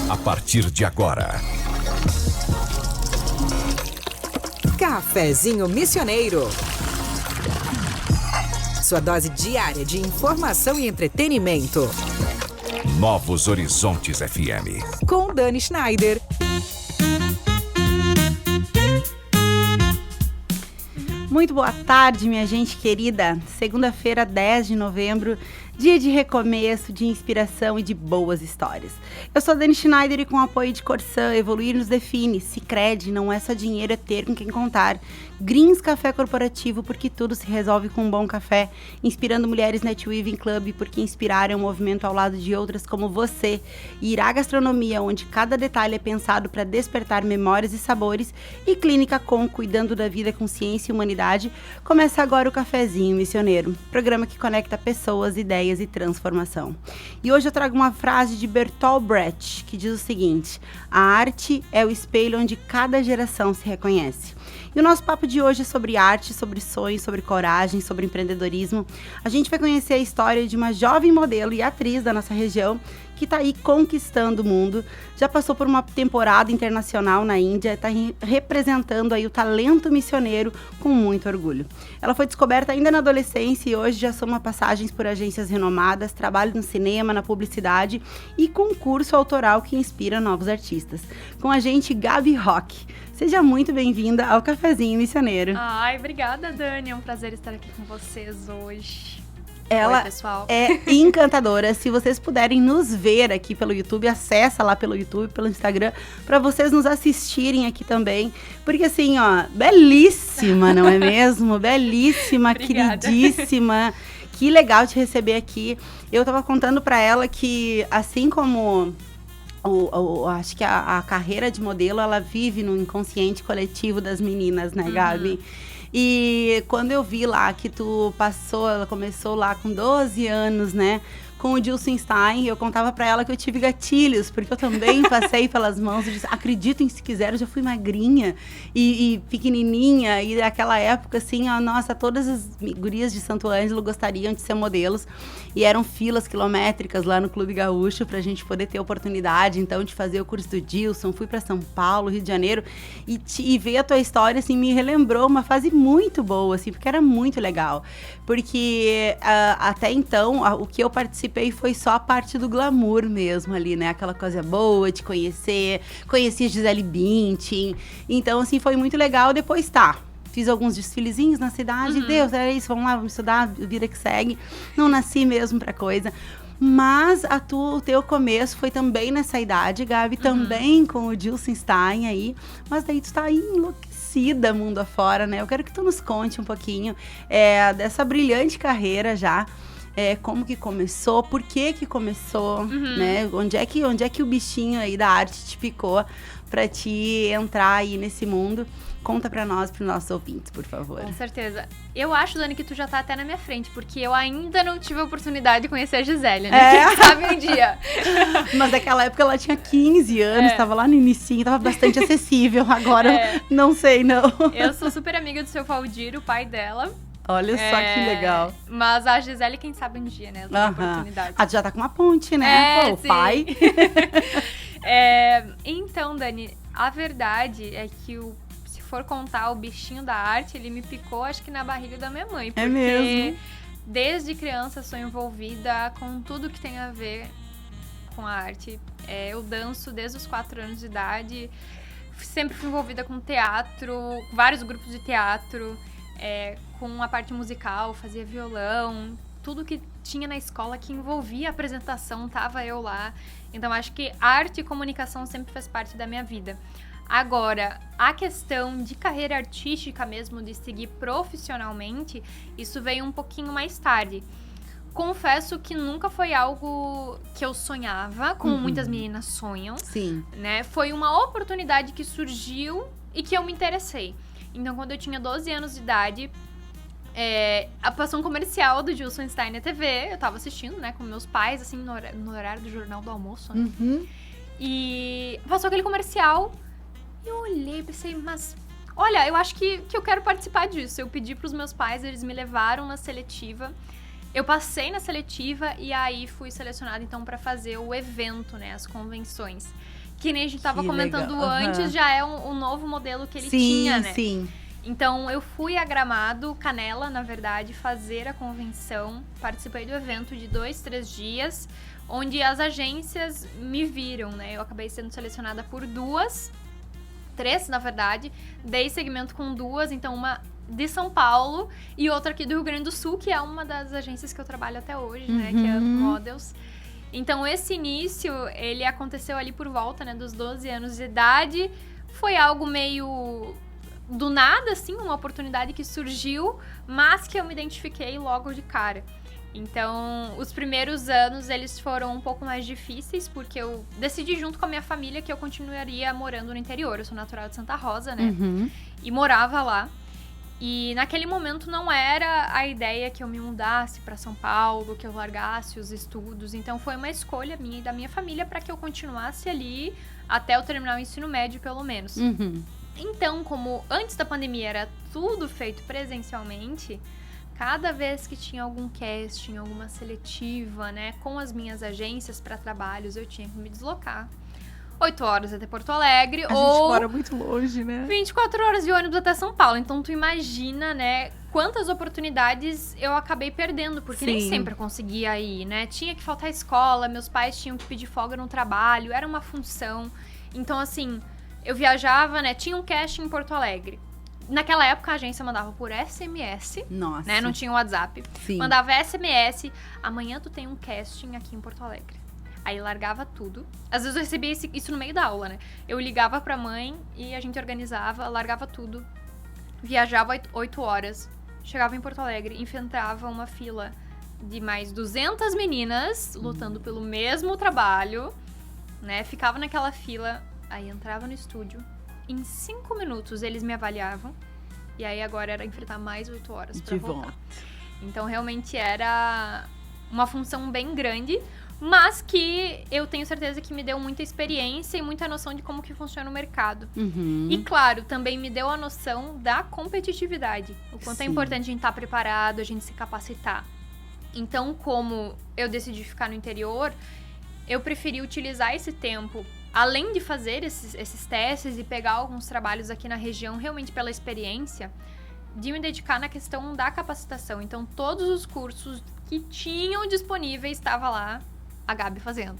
A partir de agora, Cafezinho Missioneiro. Sua dose diária de informação e entretenimento. Novos Horizontes FM. Com Dani Schneider. Muito boa tarde, minha gente querida. Segunda-feira, 10 de novembro, dia de recomeço, de inspiração e de boas histórias. Eu sou a Dani Schneider e com o apoio de Corsã, Evoluir nos define. Sicredi, não é só dinheiro, é ter com quem contar. Greens Café Corporativo, porque tudo se resolve com um bom café. Inspirando mulheres Netweaving Club, porque inspirar é um movimento ao lado de outras como você. E Irá Gastronomia, onde cada detalhe é pensado para despertar memórias e sabores. E Clínica Com, cuidando da vida com ciência e humanidade. Começa agora o Cafezinho Missioneiro, programa que conecta pessoas, ideias e transformação. E hoje eu trago uma frase de Bertolt Brecht, que diz o seguinte: a arte é o espelho onde cada geração se reconhece. E o nosso papo de hoje é sobre arte, sobre sonhos, sobre coragem, sobre empreendedorismo. A gente vai conhecer a história de uma jovem modelo e atriz da nossa região que está aí conquistando o mundo. Já passou por uma temporada internacional na Índia, está representando aí o talento missioneiro com muito orgulho. Ela foi descoberta ainda na adolescência e hoje já soma passagens por agências renomadas, trabalho no cinema, na publicidade e concurso autoral que inspira novos artistas. Com a gente, Gabi Roque. Seja muito bem-vinda ao Cafezinho Missioneiro. Ai, obrigada, Dani. É um prazer estar aqui com vocês hoje. Ela Oi, pessoal. é encantadora. Se vocês puderem nos ver aqui pelo YouTube, acessa lá pelo YouTube, pelo Instagram, para vocês nos assistirem aqui também. Porque assim, ó, belíssima, não é mesmo? Belíssima, queridíssima. Que legal te receber aqui. Eu tava contando para ela que, assim como acho que a carreira de modelo, ela vive no inconsciente coletivo das meninas, né, Gabi? E quando eu vi lá que ela começou lá com 12 anos, né, com o Gilson Stein, eu contava pra ela que eu tive gatilhos, porque eu também passei pelas mãos, eu disse, acreditem se quiser, eu já fui magrinha e pequenininha, e naquela época, assim, ó, nossa, todas as gurias de Santo Ângelo gostariam de ser modelos, e eram filas quilométricas lá no Clube Gaúcho pra gente poder ter oportunidade, então, de fazer o curso do Gilson. Fui pra São Paulo, Rio de Janeiro, e ver a tua história, assim, me relembrou uma fase muito boa, assim, porque era muito legal, porque até então, o que eu participei foi só a parte do glamour mesmo ali, né? Aquela coisa boa de conhecer. Conheci a Gisele Bündchen. Então, assim, foi muito legal. Depois, fiz alguns desfilezinhos na cidade. Deus, era isso. Vamos lá, vamos estudar. Vida que segue. Não nasci mesmo pra coisa. Mas o teu começo foi também nessa idade, Gabi. Também com o Gilson Stein aí. Mas daí tu tá aí enlouquecida mundo afora, né? Eu quero que tu nos conte um pouquinho dessa brilhante carreira já. Como que começou, por que começou, né? Onde é que o bichinho aí da arte te picou pra te entrar aí nesse mundo? Conta pra nós, pros nossos ouvintes, por favor. Com certeza. Eu acho, Dani, que tu já tá até na minha frente, porque eu ainda não tive a oportunidade de conhecer a Gisele, né? Quem sabe um dia. Mas naquela época ela tinha 15 anos, tava lá no inicinho, tava bastante acessível. Agora, não sei, não. Eu sou super amiga do seu Valdir, o pai dela. Olha só que legal. Mas a Gisele, quem sabe um dia, né? Ela tem oportunidade. Tu já tá com uma ponte, né? O pai. Então, Dani, a verdade é que se for contar o bichinho da arte, ele me picou, acho que na barriga da minha mãe. Porque mesmo? Desde criança sou envolvida com tudo que tem a ver com a arte. Eu danço desde os 4 anos de idade. Sempre fui envolvida com teatro, vários grupos de teatro. Com a parte musical, fazia violão, tudo que tinha na escola que envolvia a apresentação, tava eu lá. Então, acho que arte e comunicação sempre fez parte da minha vida. Agora, a questão de carreira artística mesmo, de seguir profissionalmente, isso veio um pouquinho mais tarde. Confesso que nunca foi algo que eu sonhava, como muitas meninas sonham. Sim. Né? Foi uma oportunidade que surgiu e que eu me interessei. Então, quando eu tinha 12 anos de idade, passou um comercial do Gilson Stein na TV. Eu tava assistindo, né, com meus pais, assim, no horário do Jornal do Almoço, né? E passou aquele comercial. E eu olhei e pensei, mas olha, eu acho que eu quero participar disso. Eu pedi pros meus pais, eles me levaram na seletiva. Eu passei na seletiva e aí fui selecionada, então, pra fazer o evento, né? As convenções. Que nem a gente tava comentando legal. antes, já é um novo modelo que ele tinha, né? Sim. Então, eu fui a Gramado, Canela, na verdade, fazer a convenção. Participei do evento de 2, 3 dias, onde as agências me viram, né? Eu acabei sendo selecionada por 3, na verdade. Dei segmento com 2, então uma de São Paulo e outra aqui do Rio Grande do Sul, que é uma das agências que eu trabalho até hoje, né? Que é a Models. Então, esse início, ele aconteceu ali por volta, né? Dos 12 anos de idade. Foi algo meio do nada, assim, uma oportunidade que surgiu, mas que eu me identifiquei logo de cara. Então, os primeiros anos, eles foram um pouco mais difíceis, porque eu decidi junto com a minha família que eu continuaria morando no interior. Eu sou natural de Santa Rosa, né? E morava lá. E naquele momento não era a ideia que eu me mudasse para São Paulo, que eu largasse os estudos. Então, foi uma escolha minha e da minha família para que eu continuasse ali até eu terminar o ensino médio, pelo menos. Então, como antes da pandemia era tudo feito presencialmente, cada vez que tinha algum casting, alguma seletiva, né, com as minhas agências para trabalhos, eu tinha que me deslocar 8 horas até Porto Alegre, A ou gente mora muito longe, né? 24 horas de ônibus até São Paulo. Então, tu imagina, né, quantas oportunidades eu acabei perdendo, porque nem sempre eu conseguia ir, né? Tinha que faltar escola, meus pais tinham que pedir folga no trabalho, era uma função. Então, assim, eu viajava, né, tinha um casting em Porto Alegre. Naquela época, a agência mandava por SMS, Nossa. né, não tinha WhatsApp. Sim. Mandava SMS, amanhã tu tem um casting aqui em Porto Alegre. Aí largava tudo. Às vezes eu recebia isso no meio da aula, né? Eu ligava pra mãe e a gente organizava, largava tudo. Viajava 8 horas. Chegava em Porto Alegre, enfrentava uma fila de mais 200 meninas lutando pelo mesmo trabalho, né? Ficava naquela fila, aí entrava no estúdio. Em 5 minutos eles me avaliavam. E aí agora era enfrentar mais 8 horas pra voltar. Então realmente era uma função bem grande, mas que eu tenho certeza que me deu muita experiência e muita noção de como que funciona o mercado. E claro, também me deu a noção da competitividade. O quanto é importante a gente estar preparado, a gente se capacitar. Então, como eu decidi ficar no interior, eu preferi utilizar esse tempo, além de fazer esses testes e pegar alguns trabalhos aqui na região, realmente pela experiência, de me dedicar na questão da capacitação. Então, todos os cursos que tinham disponíveis, estava lá a Gabi fazendo.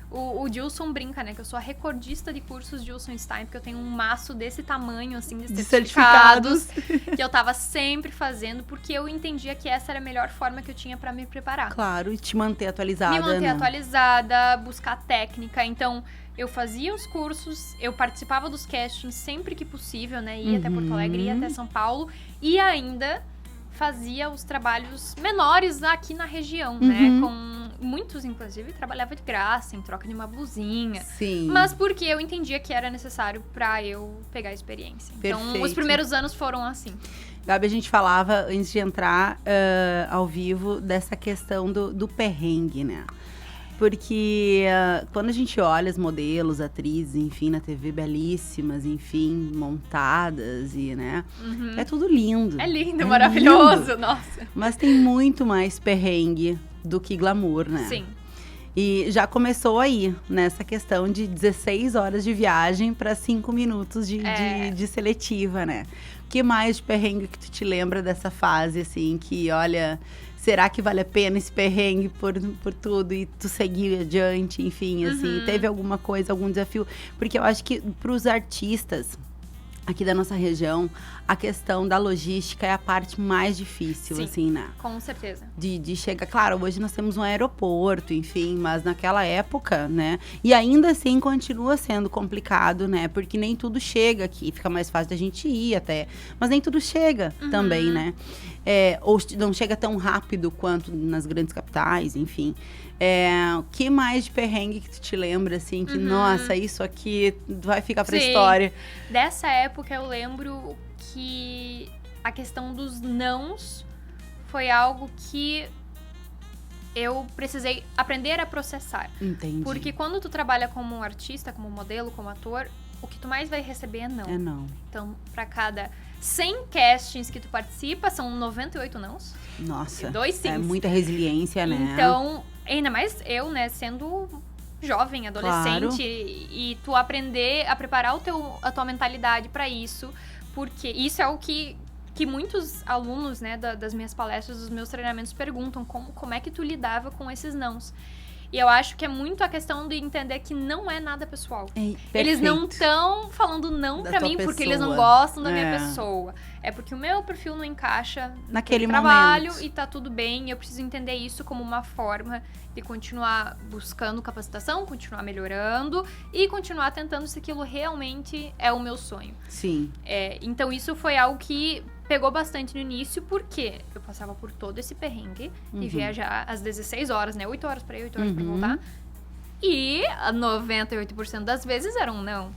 O Gilson brinca, né, que eu sou a recordista de cursos Gilson Stein, porque eu tenho um maço desse tamanho, assim, de certificados que eu tava sempre fazendo, porque eu entendia que essa era a melhor forma que eu tinha pra me preparar. Claro, e te manter atualizada, Me manter né? atualizada, buscar técnica. Então, eu fazia os cursos, eu participava dos castings sempre que possível, né, ia até Porto Alegre, ia até São Paulo, e ainda fazia os trabalhos menores aqui na região, né, com muitos, inclusive, trabalhava de graça, em troca de uma blusinha. Sim. Mas porque eu entendia que era necessário pra eu pegar a experiência. Então, Perfeito. os primeiros anos foram assim. Gabi, a gente falava, antes de entrar ao vivo, dessa questão do perrengue, né? Porque quando a gente olha os modelos, atrizes, enfim, na TV, belíssimas, enfim, montadas e, né? É tudo lindo. É lindo, maravilhoso, lindo. nossa. Mas tem muito mais perrengue do que glamour, né? Sim. E já começou aí, nessa questão de 16 horas de viagem para 5 minutos de seletiva, né? O que mais de perrengue que tu te lembra dessa fase, assim, que, olha, será que vale a pena esse perrengue por tudo e tu seguir adiante, enfim, assim, teve alguma coisa, algum desafio? Porque eu acho que pros artistas aqui da nossa região, a questão da logística é a parte mais difícil, Sim, assim, né? Com certeza. De chegar, claro, hoje nós temos um aeroporto, enfim, mas naquela época, né? E ainda assim continua sendo complicado, né? Porque nem tudo chega aqui, fica mais fácil da gente ir até, mas nem tudo chega também, né? Ou não chega tão rápido quanto nas grandes capitais, enfim. O que mais de perrengue que tu te lembra, assim, que, nossa, isso aqui vai ficar pra história? Dessa época eu lembro que a questão dos nãos foi algo que eu precisei aprender a processar. Entendi. Porque quando tu trabalha como artista, como modelo, como ator, o que tu mais vai receber é não. É não. Então, pra cada 100 castings que tu participa, são 98 nãos. Nossa. E 2 sims. É muita resiliência, né? Então, ainda mais eu, né, sendo jovem, adolescente, e tu aprender a preparar a tua mentalidade pra isso, porque isso é o que muitos alunos, né, das minhas palestras, dos meus treinamentos perguntam, como é que tu lidava com esses nãos. E eu acho que é muito a questão de entender que não é nada pessoal. Eles não estão falando não pra mim porque eles não gostam da minha pessoa. É porque o meu perfil não encaixa naquele trabalho momento. E tá tudo bem. Eu preciso entender isso como uma forma de continuar buscando capacitação, continuar melhorando e continuar tentando se aquilo realmente é o meu sonho. Sim. Então isso foi algo que pegou bastante no início, porque eu passava por todo esse perrengue de viajar às 16 horas, né? 8 horas pra ir, 8 horas pra voltar. E 98% das vezes era um não.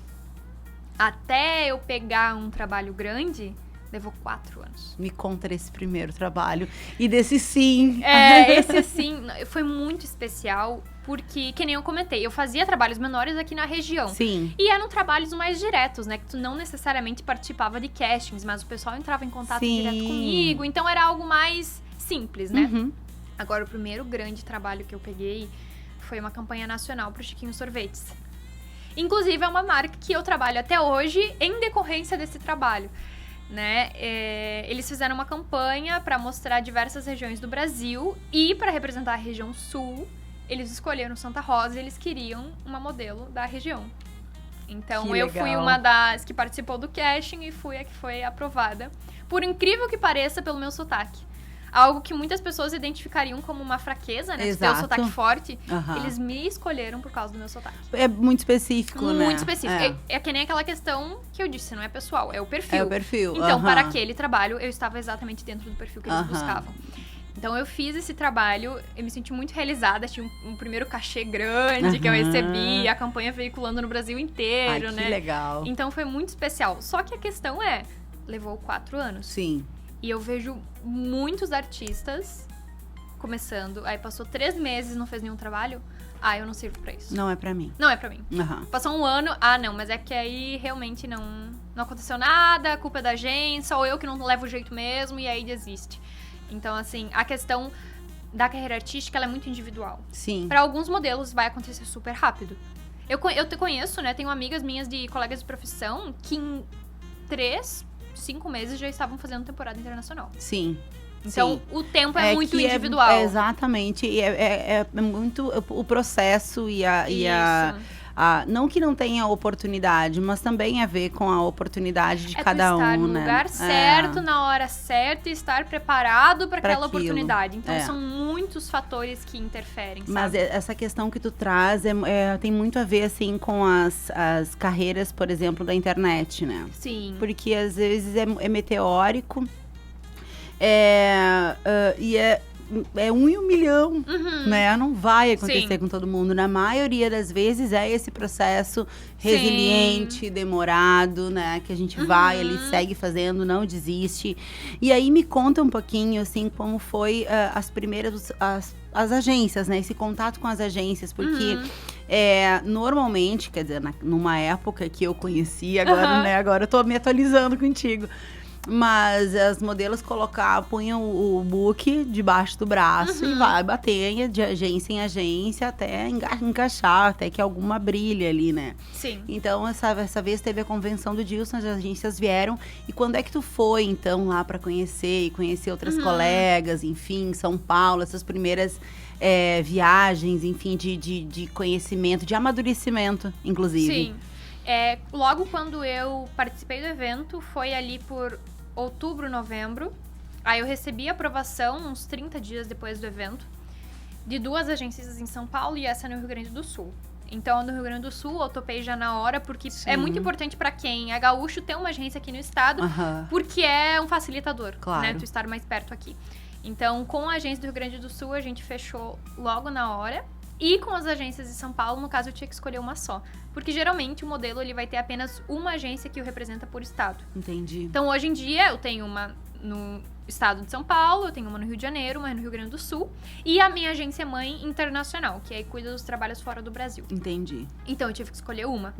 Até eu pegar um trabalho grande, levou 4 anos. Me conta desse primeiro trabalho. E desse sim. Esse sim foi muito especial, porque, que nem eu comentei, eu fazia trabalhos menores aqui na região. Sim. E eram trabalhos mais diretos, né? Que tu não necessariamente participava de castings, mas o pessoal entrava em contato direto comigo. Então era algo mais simples, né? Agora, o primeiro grande trabalho que eu peguei foi uma campanha nacional pro Chiquinho Sorvetes. Inclusive, é uma marca que eu trabalho até hoje em decorrência desse trabalho. Né? Eles fizeram uma campanha para mostrar diversas regiões do Brasil e para representar a região sul, eles escolheram Santa Rosa e eles queriam uma modelo da região. Então eu fui uma das que participou do casting e fui a que foi aprovada. Por incrível que pareça, pelo meu sotaque. Algo que muitas pessoas identificariam como uma fraqueza, né? Exato. Ter o sotaque forte. Eles me escolheram por causa do meu sotaque. É muito específico, né? Muito específico. É que nem aquela questão que eu disse, não é pessoal, é o perfil. É o perfil. Então, para aquele trabalho, eu estava exatamente dentro do perfil que eles buscavam. Então, eu fiz esse trabalho, eu me senti muito realizada. Tinha um primeiro cachê grande que eu recebi, a campanha veiculando no Brasil inteiro, né? Que legal. Então, foi muito especial. Só que a questão levou 4 anos. Sim. E eu vejo muitos artistas começando, aí passou 3 meses, não fez nenhum trabalho, eu não sirvo pra isso. Não é pra mim. Não é pra mim. Passou um ano, não, mas é que aí realmente não aconteceu nada, a culpa é da agência, ou eu que não levo o jeito mesmo, e aí desiste. Então, assim, a questão da carreira artística, ela é muito individual. Sim. Pra alguns modelos vai acontecer super rápido. Eu te conheço, né, tenho amigas minhas de colegas de profissão que em 5 meses já estavam fazendo temporada internacional. Sim. Então, o tempo é muito individual. Exatamente. E é muito o processo e não que não tenha oportunidade, mas também a ver com a oportunidade de cada um, estar no né? lugar certo, na hora certa e estar preparado para aquela aquilo. oportunidade. Então, são muitos fatores que interferem, sabe? Mas essa questão que tu traz tem muito a ver, assim, com as carreiras, por exemplo, da internet, né? Sim. Porque, às vezes, é meteórico. E é 1 em 1 milhão, né? Não vai acontecer com todo mundo. Na maioria das vezes é esse processo resiliente, demorado, né? Que a gente vai ali, segue fazendo, não desiste. E aí me conta um pouquinho, assim, como foi as primeiras, as agências, né? Esse contato com as agências, porque normalmente, quer dizer, numa época que eu conheci, agora, né? Agora eu tô me atualizando contigo. Mas as modelos punham o book debaixo do braço e vai bater de agência em agência até encaixar, até que alguma brilhe ali, né? Sim. Então, essa vez teve a convenção do Dilson, as agências vieram. E quando é que tu foi, então, lá pra conhecer outras colegas, enfim, São Paulo, essas primeiras viagens, enfim, de conhecimento, de amadurecimento, inclusive? Sim. Logo quando eu participei do evento, foi ali por outubro, novembro. Aí eu recebi a aprovação uns 30 dias depois do evento, de 2 agências em São Paulo e essa no Rio Grande do Sul. Então, no Rio Grande do Sul, eu topei já na hora, porque é muito importante pra quem é gaúcho ter uma agência aqui no estado, porque é um facilitador, né? Tu estar mais perto aqui. Então, com a agência do Rio Grande do Sul, a gente fechou logo na hora. E com as agências de São Paulo, no caso, eu tinha que escolher uma só. Porque, geralmente, o modelo ele vai ter apenas uma agência que o representa por estado. Entendi. Então, hoje em dia, eu tenho uma no estado de São Paulo, eu tenho uma no Rio de Janeiro, uma no Rio Grande do Sul. E a minha agência mãe internacional, que aí cuida dos trabalhos fora do Brasil. Entendi. Então, eu tive que escolher uma.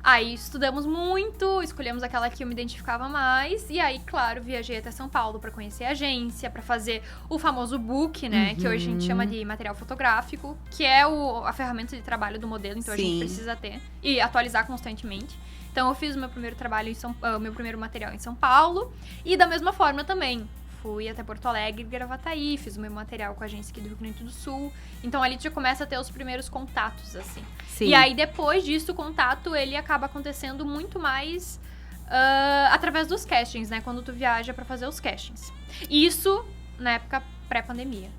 Aí estudamos muito, escolhemos aquela que eu me identificava mais. E aí, claro, viajei até São Paulo pra conhecer a agência, pra fazer o famoso book, né? Que hoje a gente chama de material fotográfico, que é a ferramenta de trabalho do modelo, então a gente precisa ter e atualizar constantemente. Então eu fiz o meu primeiro trabalho meu primeiro material em São Paulo. E da mesma forma também, fui até Porto Alegre, Gravataí, fiz o meu material com a agência aqui do Rio Grande do Sul. Então ali tu já começa a ter os primeiros contatos, assim. Sim. E aí depois disso, o contato, ele acaba acontecendo muito mais através dos castings, né? Quando tu viaja pra fazer os castings. Isso na época pré-pandemia.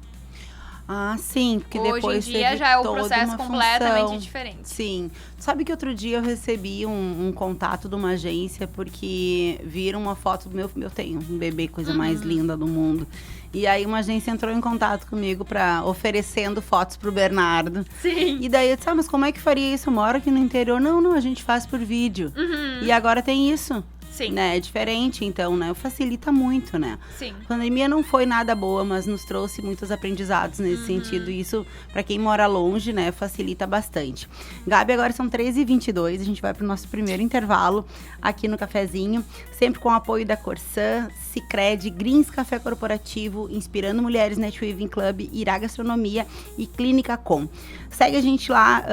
Ah, sim, porque Hoje depois em dia teve já é um toda processo uma completamente função. diferente. Sim. Sabe que outro dia eu recebi um contato de uma agência porque viram uma foto do eu tenho um bebê, coisa mais linda do mundo. E aí uma agência entrou em contato comigo oferecendo fotos pro Bernardo. Sim. E daí eu disse, mas como é que faria isso? Eu moro aqui no interior. Não, a gente faz por vídeo. E agora tem isso. Sim. Né? É diferente, então, né? Facilita muito, né? Sim. A pandemia não foi nada boa, mas nos trouxe muitos aprendizados nesse sentido. E isso, pra quem mora longe, né, facilita bastante. Gabi, agora são 13h22, a gente vai pro nosso primeiro intervalo aqui no Cafezinho, sempre com o apoio da Corsã, Sicredi, Greens Café Corporativo, Inspirando Mulheres Netweaving Club, Irá Gastronomia e Clínica Com. Segue a gente lá,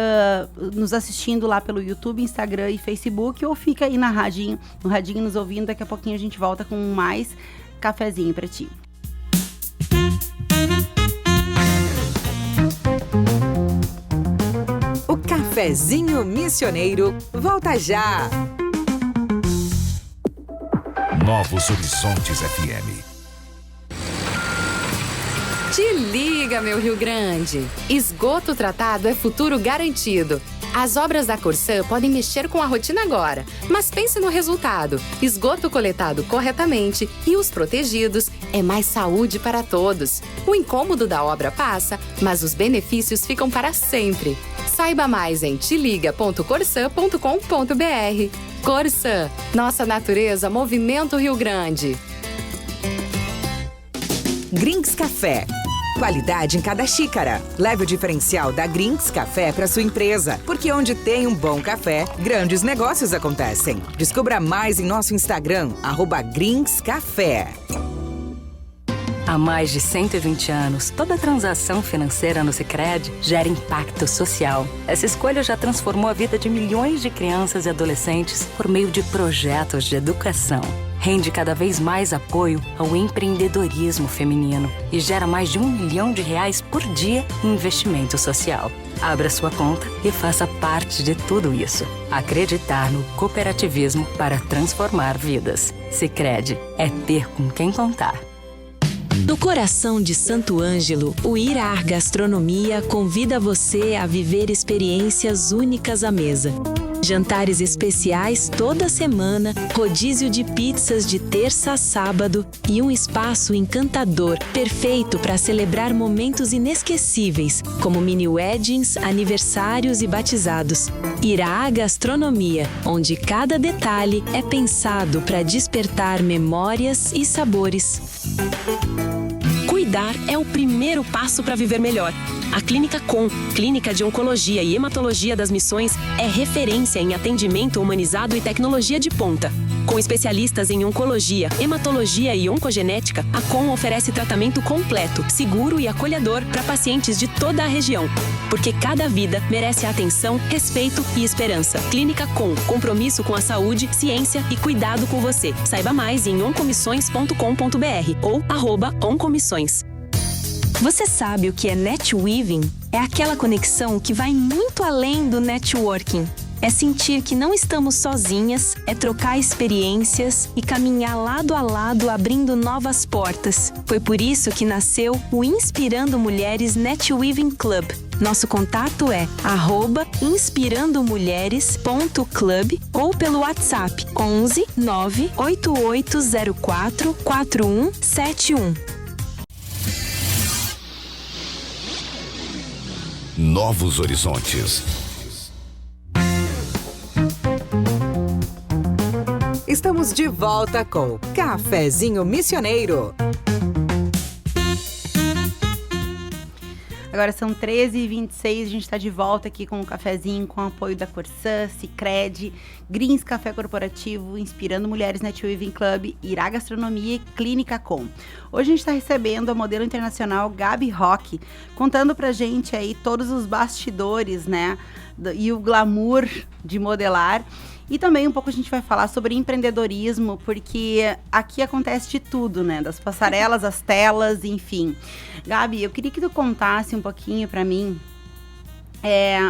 nos assistindo lá pelo YouTube, Instagram e Facebook, ou fica aí no radinho nos ouvindo. Daqui a pouquinho a gente volta com mais cafezinho pra ti. O Cafezinho Missioneiro volta já! Novos Horizontes FM. Te liga, meu Rio Grande! Esgoto tratado é futuro garantido. As obras da Corsã podem mexer com a rotina agora, mas pense no resultado. Esgoto coletado corretamente e os protegidos é mais saúde para todos. O incômodo da obra passa, mas os benefícios ficam para sempre. Saiba mais em teliga.corsã.com.br. Corsã, nossa natureza, movimento Rio Grande. Greens Café. Qualidade em cada xícara. Leve o diferencial da Greens Café para sua empresa, porque onde tem um bom café, grandes negócios acontecem. Descubra mais em nosso Instagram, @greenscafé. Há mais de 120 anos, toda transação financeira no Sicredi gera impacto social. Essa escolha já transformou a vida de milhões de crianças e adolescentes por meio de projetos de educação. Rende cada vez mais apoio ao empreendedorismo feminino e gera mais de R$1 milhão por dia em investimento social. Abra sua conta e faça parte de tudo isso. Acreditar no cooperativismo para transformar vidas. Sicredi é ter com quem contar. No coração de Santo Ângelo, o Irá Gastronomia convida você a viver experiências únicas à mesa. Jantares especiais toda semana, rodízio de pizzas de terça a sábado e um espaço encantador, perfeito para celebrar momentos inesquecíveis, como mini weddings, aniversários e batizados. Irá Gastronomia, onde cada detalhe é pensado para despertar memórias e sabores. Cuidar é o primeiro passo para viver melhor. A Clínica Com, Clínica de Oncologia e Hematologia das Missões, é referência em atendimento humanizado e tecnologia de ponta. Com especialistas em oncologia, hematologia e oncogenética, a Com oferece tratamento completo, seguro e acolhedor para pacientes de toda a região. Porque cada vida merece atenção, respeito e esperança. Clínica Com, compromisso com a saúde, ciência e cuidado com você. Saiba mais em oncomissões.com.br ou @oncomissões. Você sabe o que é netweaving? É aquela conexão que vai muito além do networking. É sentir que não estamos sozinhas, é trocar experiências e caminhar lado a lado abrindo novas portas. Foi por isso que nasceu o Inspirando Mulheres Netweaving Club. Nosso contato é @inspirandomulheres.club ou pelo WhatsApp 11 98804 4171. Novos Horizontes. Estamos de volta com Cafezinho Missioneiro. Agora são 13h26, a gente está de volta aqui com o cafezinho, com o apoio da Corsã, Sicredi, Greens Café Corporativo, Inspirando Mulheres Net Weaving Club, Irá Gastronomia e Clínica Com. Hoje a gente está recebendo a modelo internacional Gabi Roque, contando pra gente aí todos os bastidores, né, e o glamour de modelar. E também um pouco a gente vai falar sobre empreendedorismo, porque aqui acontece de tudo, né? Das passarelas, as telas, enfim. Gabi, eu queria que tu contasse um pouquinho pra mim,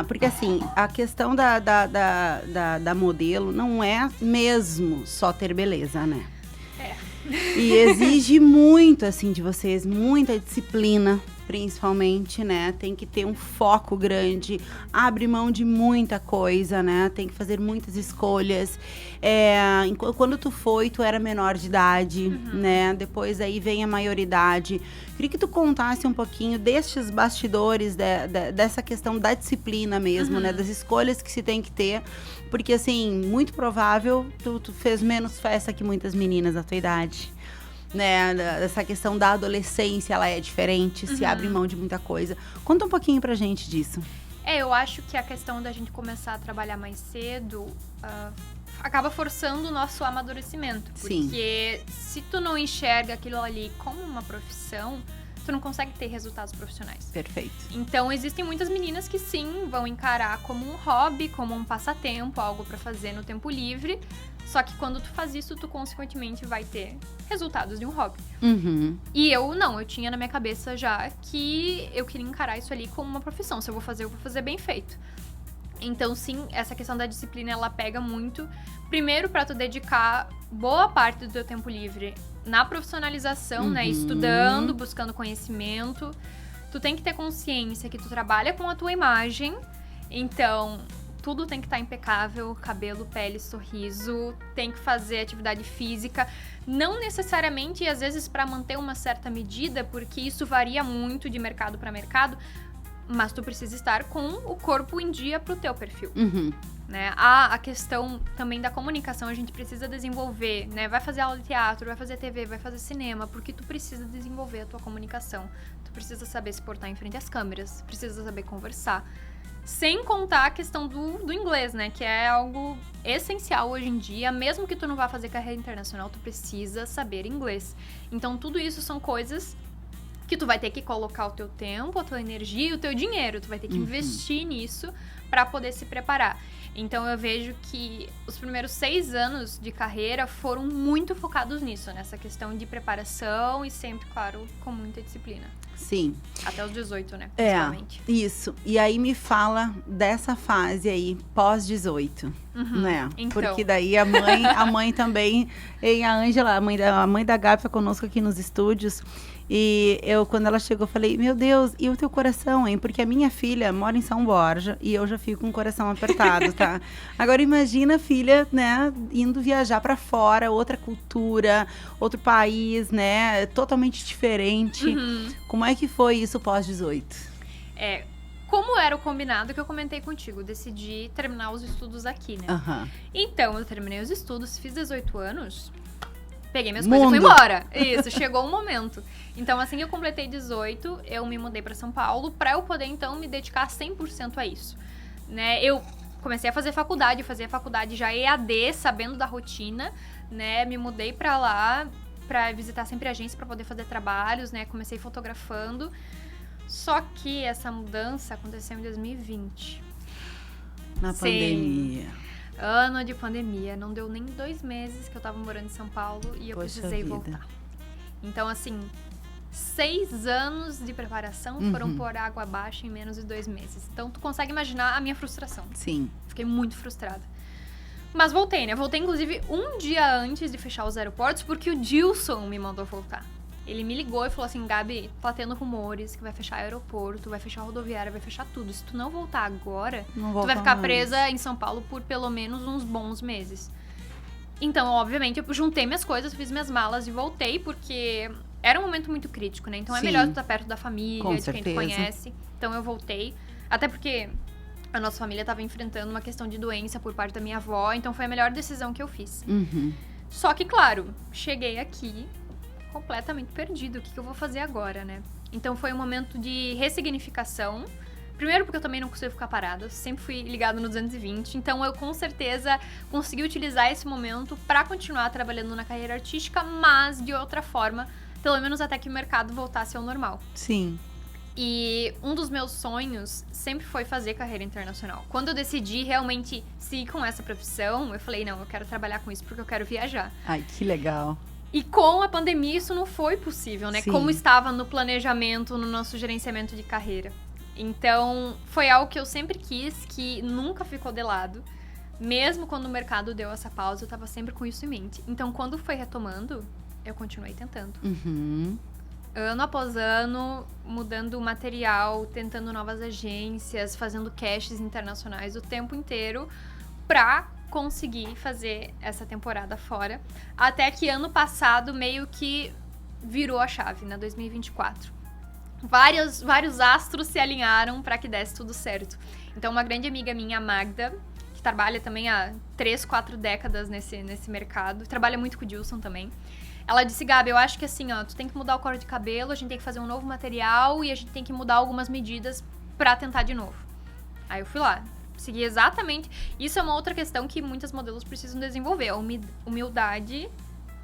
porque assim, a questão da modelo não é mesmo só ter beleza, né? E exige muito, assim, de vocês, muita disciplina, principalmente, né? Tem que ter um foco grande, abre mão de muita coisa, né? Tem que fazer muitas escolhas. Quando tu era menor de idade, né? Depois aí vem a maioridade. Queria que tu contasse um pouquinho destes bastidores, dessa questão da disciplina mesmo, né? Das escolhas que se tem que ter. Porque, assim, muito provável tu fez menos festa que muitas meninas da tua idade. Né, essa questão da adolescência, ela é diferente, se abre mão de muita coisa. Conta um pouquinho pra gente disso. Eu acho que a questão da gente começar a trabalhar mais cedo acaba forçando o nosso amadurecimento. Sim. Porque se tu não enxerga aquilo ali como uma profissão, tu não consegue ter resultados profissionais. Perfeito. Então, existem muitas meninas que sim, vão encarar como um hobby, como um passatempo, algo pra fazer no tempo livre. Só que quando tu faz isso, tu consequentemente vai ter resultados de um hobby. E eu tinha na minha cabeça já que eu queria encarar isso ali como uma profissão. Se eu vou fazer bem feito. Então, sim, essa questão da disciplina, ela pega muito. Primeiro, pra tu dedicar boa parte do teu tempo livre na profissionalização, né? Estudando, buscando conhecimento. Tu tem que ter consciência que tu trabalha com a tua imagem. Então, tudo tem que estar impecável, cabelo, pele, sorriso, tem que fazer atividade física, não necessariamente, e às vezes para manter uma certa medida, porque isso varia muito de mercado para mercado, mas tu precisa estar com o corpo em dia pro teu perfil. Né? A questão também da comunicação, a gente precisa desenvolver, né? Vai fazer aula de teatro, vai fazer TV, vai fazer cinema, porque tu precisa desenvolver a tua comunicação. Tu precisa saber se portar em frente às câmeras, precisa saber conversar. Sem contar a questão do inglês, né? Que é algo essencial hoje em dia. Mesmo que tu não vá fazer carreira internacional, tu precisa saber inglês. Então, tudo isso são coisas que tu vai ter que colocar o teu tempo, a tua energia e o teu dinheiro. Tu vai ter que investir nisso para poder se preparar. Então, eu vejo que os primeiros 6 anos de carreira foram muito focados nisso, nessa questão de preparação e sempre, claro, com muita disciplina. Sim. Até os 18, né? Principalmente. Isso. E aí me fala dessa fase aí, pós-18, né? Então. Porque daí a mãe também, e a Ângela, a mãe da Gabi tá conosco aqui nos estúdios. E eu, quando ela chegou, falei, meu Deus, e o teu coração, hein? Porque a minha filha mora em São Borja e eu já fico com o coração apertado, tá? Agora imagina a filha, né, indo viajar pra fora, outra cultura, outro país, né, totalmente diferente. Como é que foi isso pós-18? Como era o combinado que eu comentei contigo, decidi terminar os estudos aqui, né? Então, eu terminei os estudos, fiz 18 anos... Peguei minhas coisas e fui embora. Isso, chegou um momento. Então, assim que eu completei 18, eu me mudei pra São Paulo pra eu poder, então, me dedicar 100% a isso. Né? Eu comecei a fazer faculdade, fazia faculdade já EAD, sabendo da rotina, né? Me mudei pra lá pra visitar sempre a agência pra poder fazer trabalhos, né? Comecei fotografando. Só que essa mudança aconteceu em 2020. Na pandemia. Ano de pandemia, não deu nem 2 meses que eu tava morando em São Paulo e eu precisei voltar. Então, assim, 6 anos de preparação foram por água abaixo em menos de 2 meses. Então, tu consegue imaginar a minha frustração. Sim. Fiquei muito frustrada. Mas voltei, né? Voltei, inclusive, um dia antes de fechar os aeroportos, porque o Dilson me mandou voltar. Ele me ligou e falou assim, Gabi, tá tendo rumores que vai fechar aeroporto, vai fechar rodoviária, vai fechar tudo. Se tu não voltar agora, tu vai ficar presa em São Paulo por pelo menos uns bons meses. Então, obviamente, eu juntei minhas coisas, fiz minhas malas e voltei, porque era um momento muito crítico, né? Então, é melhor tu estar perto da família, de quem tu conhece. Então, eu voltei. Até porque a nossa família tava enfrentando uma questão de doença por parte da minha avó, então foi a melhor decisão que eu fiz. Só que, claro, cheguei aqui completamente perdido. O que eu vou fazer agora, né? Então foi um momento de ressignificação. Primeiro porque eu também não consigo ficar parada, eu sempre fui ligado no 220, então eu com certeza consegui utilizar esse momento para continuar trabalhando na carreira artística, mas de outra forma, pelo menos até que o mercado voltasse ao normal. Sim. E um dos meus sonhos sempre foi fazer carreira internacional. Quando eu decidi realmente seguir com essa profissão, eu falei, não, eu quero trabalhar com isso porque eu quero viajar. Ai, que legal. E com a pandemia isso não foi possível, né? Sim. Como estava no planejamento, no nosso gerenciamento de carreira. Então, foi algo que eu sempre quis, que nunca ficou de lado. Mesmo quando o mercado deu essa pausa, eu tava sempre com isso em mente. Então, quando foi retomando, eu continuei tentando. Ano após ano, mudando o material, tentando novas agências, fazendo castes internacionais o tempo inteiro pra conseguir fazer essa temporada fora. Até que ano passado meio que virou a chave, na 2024. Vários astros se alinharam para que desse tudo certo. Então, uma grande amiga minha, a Magda, que trabalha também há 3, 4 décadas nesse mercado, trabalha muito com o Dilson também. Ela disse, Gabi, eu acho que assim, ó, tu tem que mudar o corte de cabelo, a gente tem que fazer um novo material e a gente tem que mudar algumas medidas pra tentar de novo. Aí eu fui lá, segui exatamente. Isso é uma outra questão que muitas modelos precisam desenvolver, a humildade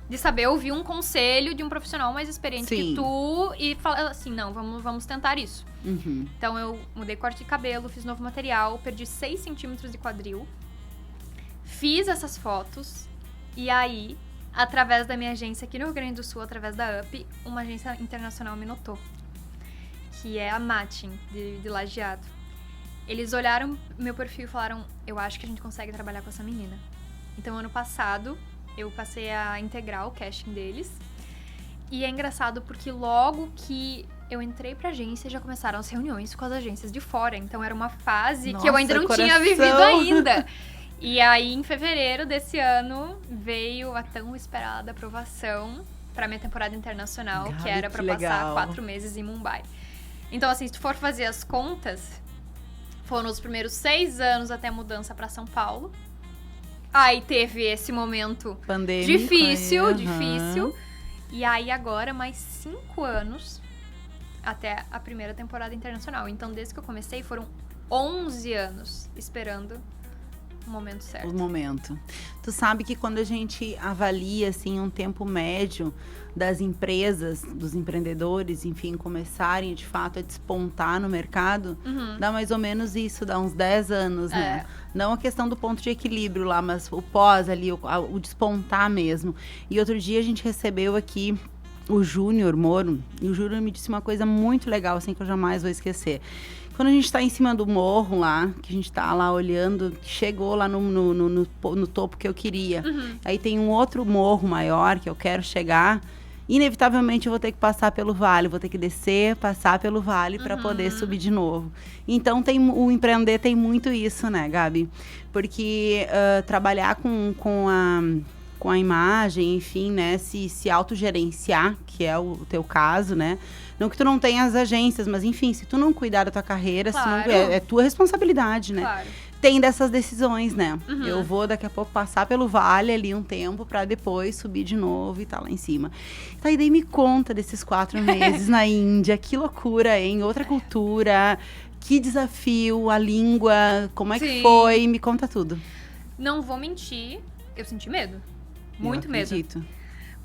de saber ouvir um conselho de um profissional mais experiente que tu e falar assim, não, vamos tentar isso. Então eu mudei corte de cabelo, fiz novo material, perdi 6 centímetros de quadril, fiz essas fotos e aí, através da minha agência aqui no Rio Grande do Sul, através da UP, uma agência internacional me notou, que é a Matching, de Lajeado. Eles olharam meu perfil e falaram, eu acho que a gente consegue trabalhar com essa menina. Então, ano passado, eu passei a integrar o casting deles. E é engraçado porque logo que eu entrei pra agência, já começaram as reuniões com as agências de fora. Então, era uma fase que eu ainda não tinha vivido ainda. E aí, em fevereiro desse ano, veio a tão esperada aprovação pra minha temporada internacional, que era pra passar 4 meses em Mumbai. Então, assim, se tu for fazer as contas, foram os primeiros 6 anos até a mudança pra São Paulo. Aí teve esse momento pandêmico, difícil. E aí agora mais 5 anos até a primeira temporada internacional. Então, desde que eu comecei, foram 11 anos esperando o momento certo. O momento. Tu sabe que quando a gente avalia, assim, um tempo médio das empresas, dos empreendedores, enfim, começarem, de fato, a despontar no mercado, dá mais ou menos isso, dá uns 10 anos, né? Não a questão do ponto de equilíbrio lá, mas o pós ali, o despontar mesmo. E outro dia a gente recebeu aqui o Júnior Moro, e o Júnior me disse uma coisa muito legal, assim, que eu jamais vou esquecer. Quando a gente tá em cima do morro lá, que a gente tá lá olhando, chegou lá no topo que eu queria. Aí tem um outro morro maior que eu quero chegar. Inevitavelmente eu vou ter que passar pelo vale, vou ter que descer, passar pelo vale para poder subir de novo. Então o empreender tem muito isso, né, Gabi? Porque trabalhar com a imagem, enfim, né, se autogerenciar, que é o teu caso, né? Não que tu não tenha as agências, mas enfim, se tu não cuidar da tua carreira, Claro. é tua responsabilidade, né? Claro. Tem dessas decisões, né? Eu vou daqui a pouco passar pelo vale ali um tempo pra depois subir de novo e tá lá em cima. Tá, e daí me conta desses 4 meses na Índia, que loucura, hein? Outra cultura, que desafio, a língua, como é que foi? Me conta tudo. Não vou mentir, eu senti medo. Muito medo. Acredito.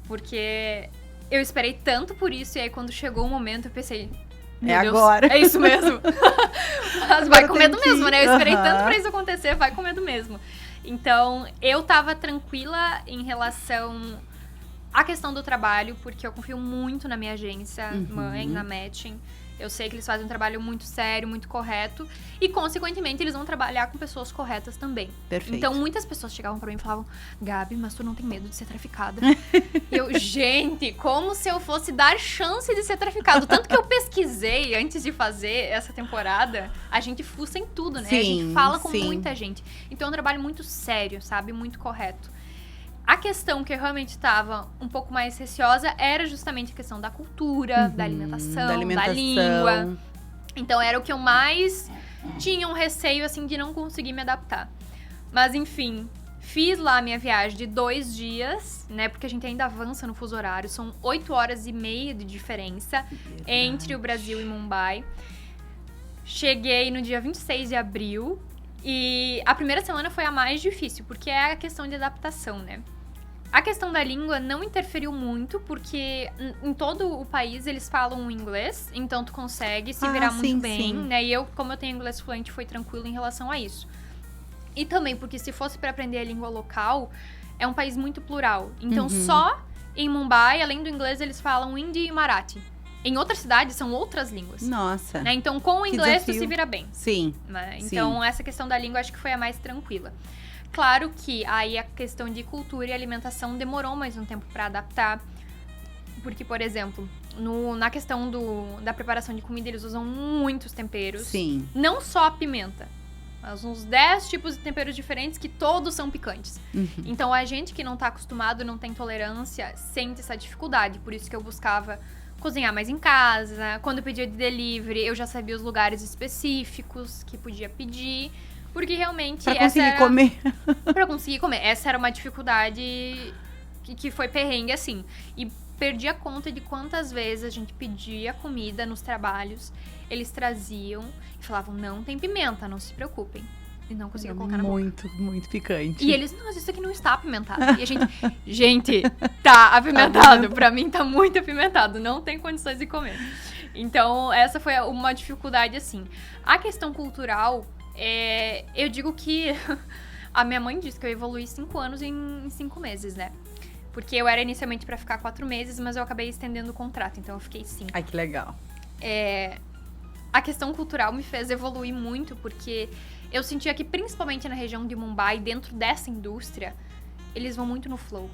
Porque eu esperei tanto por isso, e aí quando chegou o momento eu pensei, meu É Deus, agora. é isso mesmo. Mas vai com medo mesmo, né? Eu esperei Aham. tanto pra isso acontecer, vai com medo mesmo. Então, eu tava tranquila em relação à questão do trabalho, porque eu confio muito na minha agência mãe, na Matching. Eu sei que eles fazem um trabalho muito sério, muito correto. E, consequentemente, eles vão trabalhar com pessoas corretas também. Perfeito. Então, muitas pessoas chegavam pra mim e falavam, Gabi, mas tu não tem medo de ser traficada? Eu, gente, como se eu fosse dar chance de ser traficado. Tanto que eu pesquisei antes de fazer essa temporada. A gente fuça em tudo, né? A gente fala com muita gente. Então, é um trabalho muito sério, sabe? Muito correto. A questão que eu realmente estava um pouco mais receosa era justamente a questão da cultura, da alimentação, da língua. Então, era o que eu mais tinha um receio, assim, de não conseguir me adaptar. Mas, enfim, Fiz lá a minha viagem de 2 dias, né? Porque a gente ainda avança no fuso horário. São 8 horas e meia de diferença entre o Brasil e Mumbai. Cheguei no dia 26 de abril. E a primeira semana foi a mais difícil, porque é a questão de adaptação, né? A questão da língua não interferiu muito, porque em todo o país eles falam inglês, então tu consegue se virar muito bem, né? E eu, como eu tenho inglês fluente, foi tranquilo em relação a isso. E também porque se fosse para aprender a língua local, é um país muito plural. Então só em Mumbai, além do inglês, eles falam hindi e marathi. Em outras cidades são outras línguas. Nossa. Né? Então com o inglês desafio. tu se vira bem. Sim. Né? Então essa questão da língua acho que foi a mais tranquila. Claro que aí a questão de cultura e alimentação demorou mais um tempo para adaptar. Porque, por exemplo, na questão da preparação de comida, eles usam muitos temperos. Sim. Não só a pimenta, mas uns 10 tipos de temperos diferentes que todos são picantes. Então, a gente que não tá acostumado, não tem tolerância, sente essa dificuldade. Por isso que eu buscava cozinhar mais em casa. Quando eu pedia de delivery, eu já sabia os lugares específicos que podia pedir. Porque realmente Pra conseguir comer. Pra conseguir comer. Essa era uma dificuldade que foi perrengue, assim. E perdi a conta de quantas vezes a gente pedia comida nos trabalhos. Eles traziam e falavam, não tem pimenta, não se preocupem. E não conseguia colocar na boca. Muito picante. E eles, não, isso aqui não está apimentado. E a gente, tá apimentado. Pra mim tá muito apimentado. Não tem condições de comer. Então, essa foi uma dificuldade, assim. A questão cultural... eu digo que a minha mãe disse que eu evoluí 5 anos em 5 meses, né? Porque eu era inicialmente pra ficar 4 meses, mas eu acabei estendendo o contrato, então eu fiquei 5. Ai, que legal. A questão cultural me fez evoluir muito, porque eu sentia que, principalmente na região de Mumbai, dentro dessa indústria, eles vão muito no flow.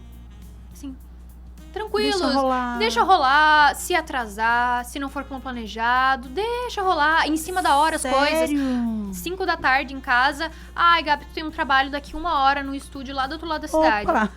Assim, tranquilos, deixa rolar, se atrasar, se não for como planejado, deixa rolar, em cima da hora as coisas. 5 da tarde em casa, ai, Gabi, tu tem um trabalho daqui 1 hora no estúdio lá do outro lado da cidade. Opa.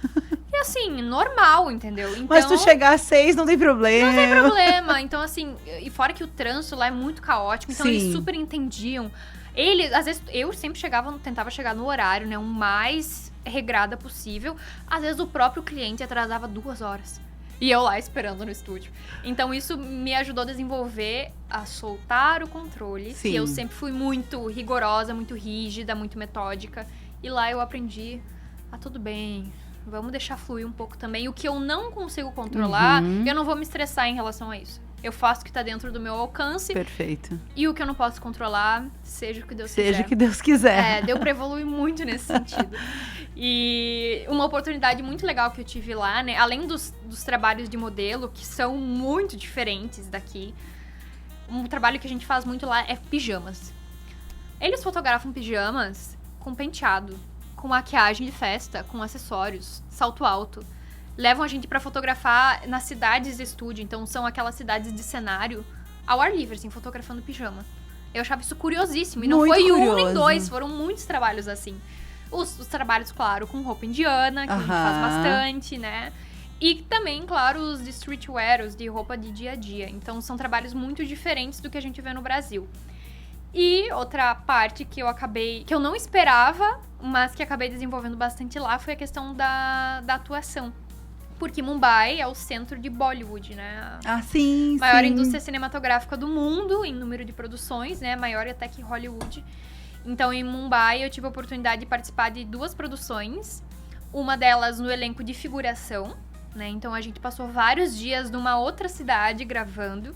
E assim, normal, entendeu? Então, mas tu chegar às 6 não tem problema. Não tem problema. Então, assim, e fora que o trânsito lá é muito caótico, então eles super entendiam. Eles, às vezes, eu sempre tentava chegar no horário, né, o mais regrada possível. Às vezes o próprio cliente atrasava 2 horas. E eu lá esperando no estúdio. Então isso me ajudou a desenvolver, a soltar o controle. Que eu sempre fui muito rigorosa, muito rígida, muito metódica. E lá eu aprendi, tudo bem, vamos deixar fluir um pouco também. O que eu não consigo controlar, eu não vou me estressar em relação a isso. Eu faço o que tá dentro do meu alcance. Perfeito. E o que eu não posso controlar, seja o que Deus quiser. Seja o que Deus quiser. Deu pra evoluir muito nesse sentido. E uma oportunidade muito legal que eu tive lá, né? Além dos trabalhos de modelo, que são muito diferentes daqui. Um trabalho que a gente faz muito lá é pijamas. Eles fotografam pijamas com penteado, com maquiagem de festa, com acessórios, salto alto. Levam a gente pra fotografar nas cidades de estúdio. Então, são aquelas cidades de cenário ao ar livre, assim, fotografando pijama. Eu achava isso curiosíssimo. E não muito foi curioso. 1 nem 2, foram muitos trabalhos assim. Os trabalhos, claro, com roupa indiana, que a gente faz bastante, né? E também, claro, os de streetwear, os de roupa de dia a dia. Então, são trabalhos muito diferentes do que a gente vê no Brasil. E outra parte que eu não esperava, mas que acabei desenvolvendo bastante lá, foi a questão da atuação. Porque Mumbai é o centro de Bollywood, né? Sim, maior indústria cinematográfica do mundo, em número de produções, né? Maior até que Hollywood. Então, em Mumbai, eu tive a oportunidade de participar de 2 produções. Uma delas no elenco de figuração, né? Então, a gente passou vários dias numa outra cidade gravando.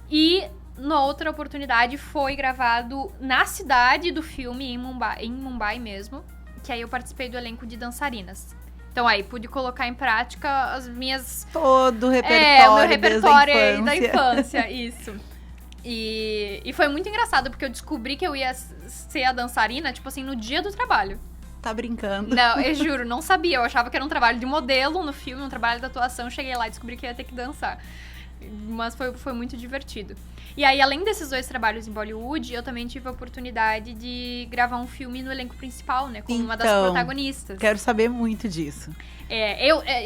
E, na outra oportunidade, foi gravado na cidade do filme, em Mumbai mesmo. Que aí eu participei do elenco de dançarinas. Então, aí, pude colocar em prática as minhas... Todo o repertório, o meu repertório desde a da infância, isso. E foi muito engraçado, porque eu descobri que eu ia ser a dançarina, tipo assim, no dia do trabalho. Tá brincando. Não, eu juro, não sabia. Eu achava que era um trabalho de modelo no filme, um trabalho de atuação. Cheguei lá e descobri que ia ter que dançar. Mas foi muito divertido. E aí, além desses 2 trabalhos em Bollywood, eu também tive a oportunidade de gravar um filme no elenco principal, né? Como uma das protagonistas. Quero saber muito disso.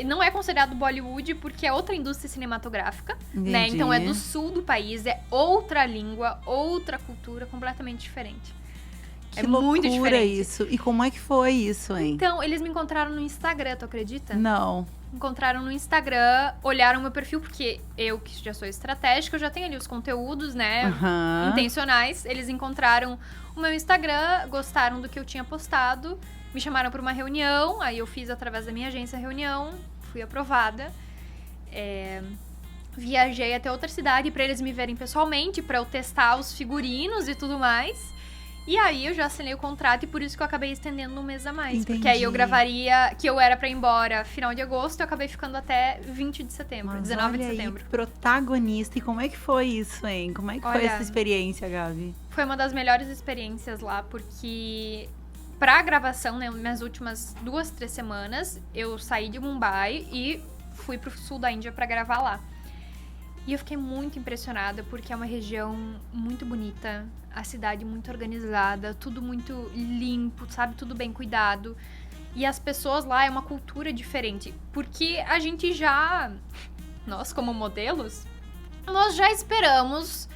Não é considerado Bollywood porque é outra indústria cinematográfica, né? Então é do sul do país, é outra língua, outra cultura completamente diferente. Que É muito loucura diferente. isso. E como é que foi isso, hein? Então, eles me encontraram no Instagram, tu acredita? Não. Encontraram no Instagram, olharam meu perfil, porque eu, que já sou estratégica, eu já tenho ali os conteúdos, né, Aham. intencionais. Eles encontraram o meu Instagram, gostaram do que eu tinha postado, me chamaram para uma reunião, aí eu fiz através da minha agência a reunião, fui aprovada. Viajei até outra cidade para eles me verem pessoalmente, para eu testar os figurinos e tudo mais. E aí eu já assinei o contrato e por isso que eu acabei estendendo um mês a mais. Entendi. Porque aí eu gravaria, que eu era pra ir embora final de agosto, eu acabei ficando até 20 de setembro, Mas 19 de olha aí, setembro. protagonista. E como é que foi isso, hein? Como é que foi Olha, essa experiência, Gabi? Foi uma das melhores experiências lá, porque pra gravação, né, minhas últimas 2, 3 semanas, eu saí de Mumbai e fui pro sul da Índia pra gravar lá. E eu fiquei muito impressionada, porque é uma região muito bonita, a cidade muito organizada, tudo muito limpo, sabe? Tudo bem cuidado. E as pessoas lá, é uma cultura diferente. Porque a gente já, nós como modelos, nós já esperamos,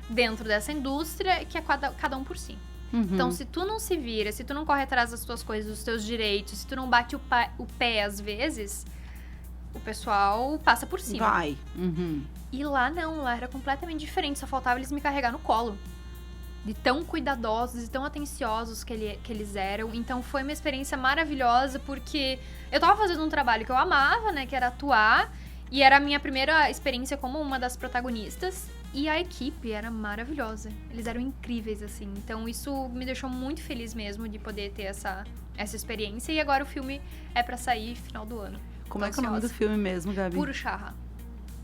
dentro dessa indústria, que é cada um por si. Uhum. Então, se tu não se vira, se tu não corre atrás das tuas coisas, dos teus direitos, se tu não bate o pé às vezes, o pessoal passa por cima. Vai. Uhum. E lá não, lá era completamente diferente, só faltava eles me carregar no colo. De tão cuidadosos e tão atenciosos que eles eram. Então foi uma experiência maravilhosa, porque eu tava fazendo um trabalho que eu amava, né, que era atuar, e era a minha primeira experiência como uma das protagonistas, e a equipe era maravilhosa. Eles eram incríveis, assim. Então isso me deixou muito feliz mesmo de poder ter essa experiência, e agora o filme é pra sair final do ano. Como Tô é que é o nome do ansiosa. filme mesmo, Gabi? Purusharra.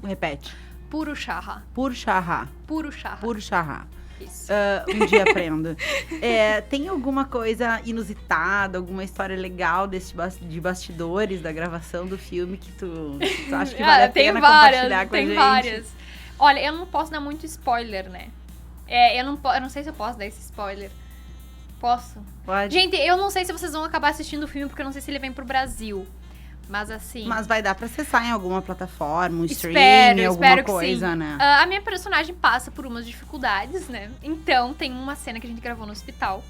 Repete. Purusharra. Purusharra. Purusharra. Purusharra. Isso. Um dia aprendo. Tem alguma coisa inusitada, alguma história legal de bastidores da gravação do filme que tu acha que vale a pena compartilhar com a gente? Tem várias. Olha, eu não posso dar muito spoiler, né? Eu não sei se eu posso dar esse spoiler. Posso? Pode. Gente, eu não sei se vocês vão acabar assistindo o filme, porque eu não sei se ele vem pro Brasil. Mas assim... Mas vai dar pra acessar em alguma plataforma, um streaming, alguma espero coisa, que sim. né? A minha personagem passa por umas dificuldades, né? Então, tem uma cena que a gente gravou no hospital.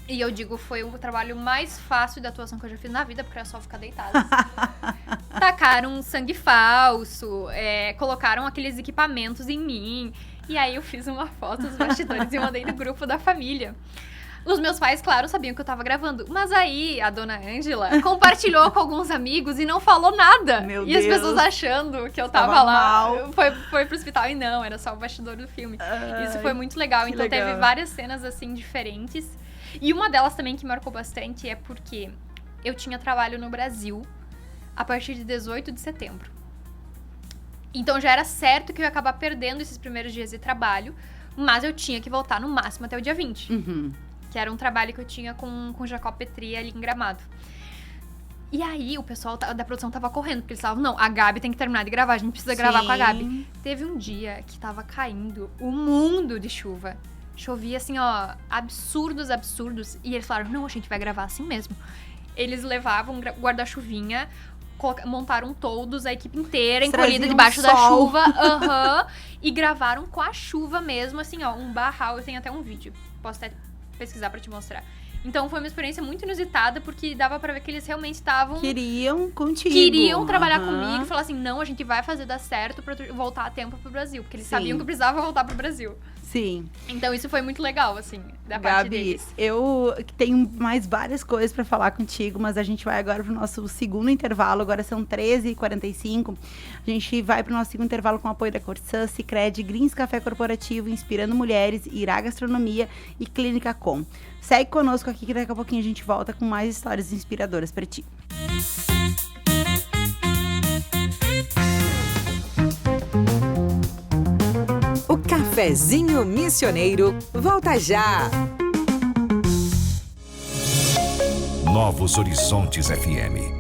E eu digo, foi o trabalho mais fácil de atuação que eu já fiz na vida, porque era só ficar deitada. Tacaram sangue falso, colocaram aqueles equipamentos em mim. E aí eu fiz uma foto dos bastidores e mandei no grupo da família. Os meus pais, claro, sabiam que eu tava gravando. Mas aí, a dona Ângela compartilhou com alguns amigos e não falou nada. Meu e Deus. as pessoas achando que eu tava lá. Foi pro hospital e não, era só o bastidor do filme. Isso foi muito legal. Então legal. teve várias cenas, assim, diferentes. E uma delas também que marcou bastante é porque eu tinha trabalho no Brasil a partir de 18 de setembro. Então já era certo que eu ia acabar perdendo esses primeiros dias de trabalho, mas eu tinha que voltar no máximo até o dia 20. Uhum. Que era um trabalho que eu tinha com o Jacob Petri ali em Gramado. E aí o pessoal da produção tava correndo, porque eles falavam, não, a Gabi tem que terminar de gravar, a gente precisa gravar com a Gabi. Teve um dia que tava caindo o mundo de chuva. Chovia assim, ó, absurdos. E eles falaram, não, a gente vai gravar assim mesmo. Eles levavam guarda-chuvinha, montaram todos, a equipe inteira, encolhida debaixo da chuva. E gravaram com a chuva mesmo, assim, ó, um barral. Eu tenho até um vídeo, posso até pesquisar pra te mostrar. Então foi uma experiência muito inusitada, porque dava pra ver que eles realmente estavam... Queriam contigo. Queriam trabalhar comigo e falar assim, não, a gente vai fazer dar certo pra tu voltar a tempo pro Brasil. Porque eles sabiam que eu precisava voltar pro Brasil. Sim. Então isso foi muito legal, assim, da parte Gabi, deles. eu tenho mais várias coisas pra falar contigo, mas a gente vai agora pro nosso segundo intervalo. Agora são 13h45. A gente vai pro nosso segundo intervalo com o apoio da Corsã, Sicredi, Greens Café Corporativo, Inspirando Mulheres, Irá Gastronomia e Clínica Com. Segue conosco aqui que daqui a pouquinho a gente volta com mais histórias inspiradoras pra ti. O Cafezinho Missioneiro volta já! Novos Horizontes FM.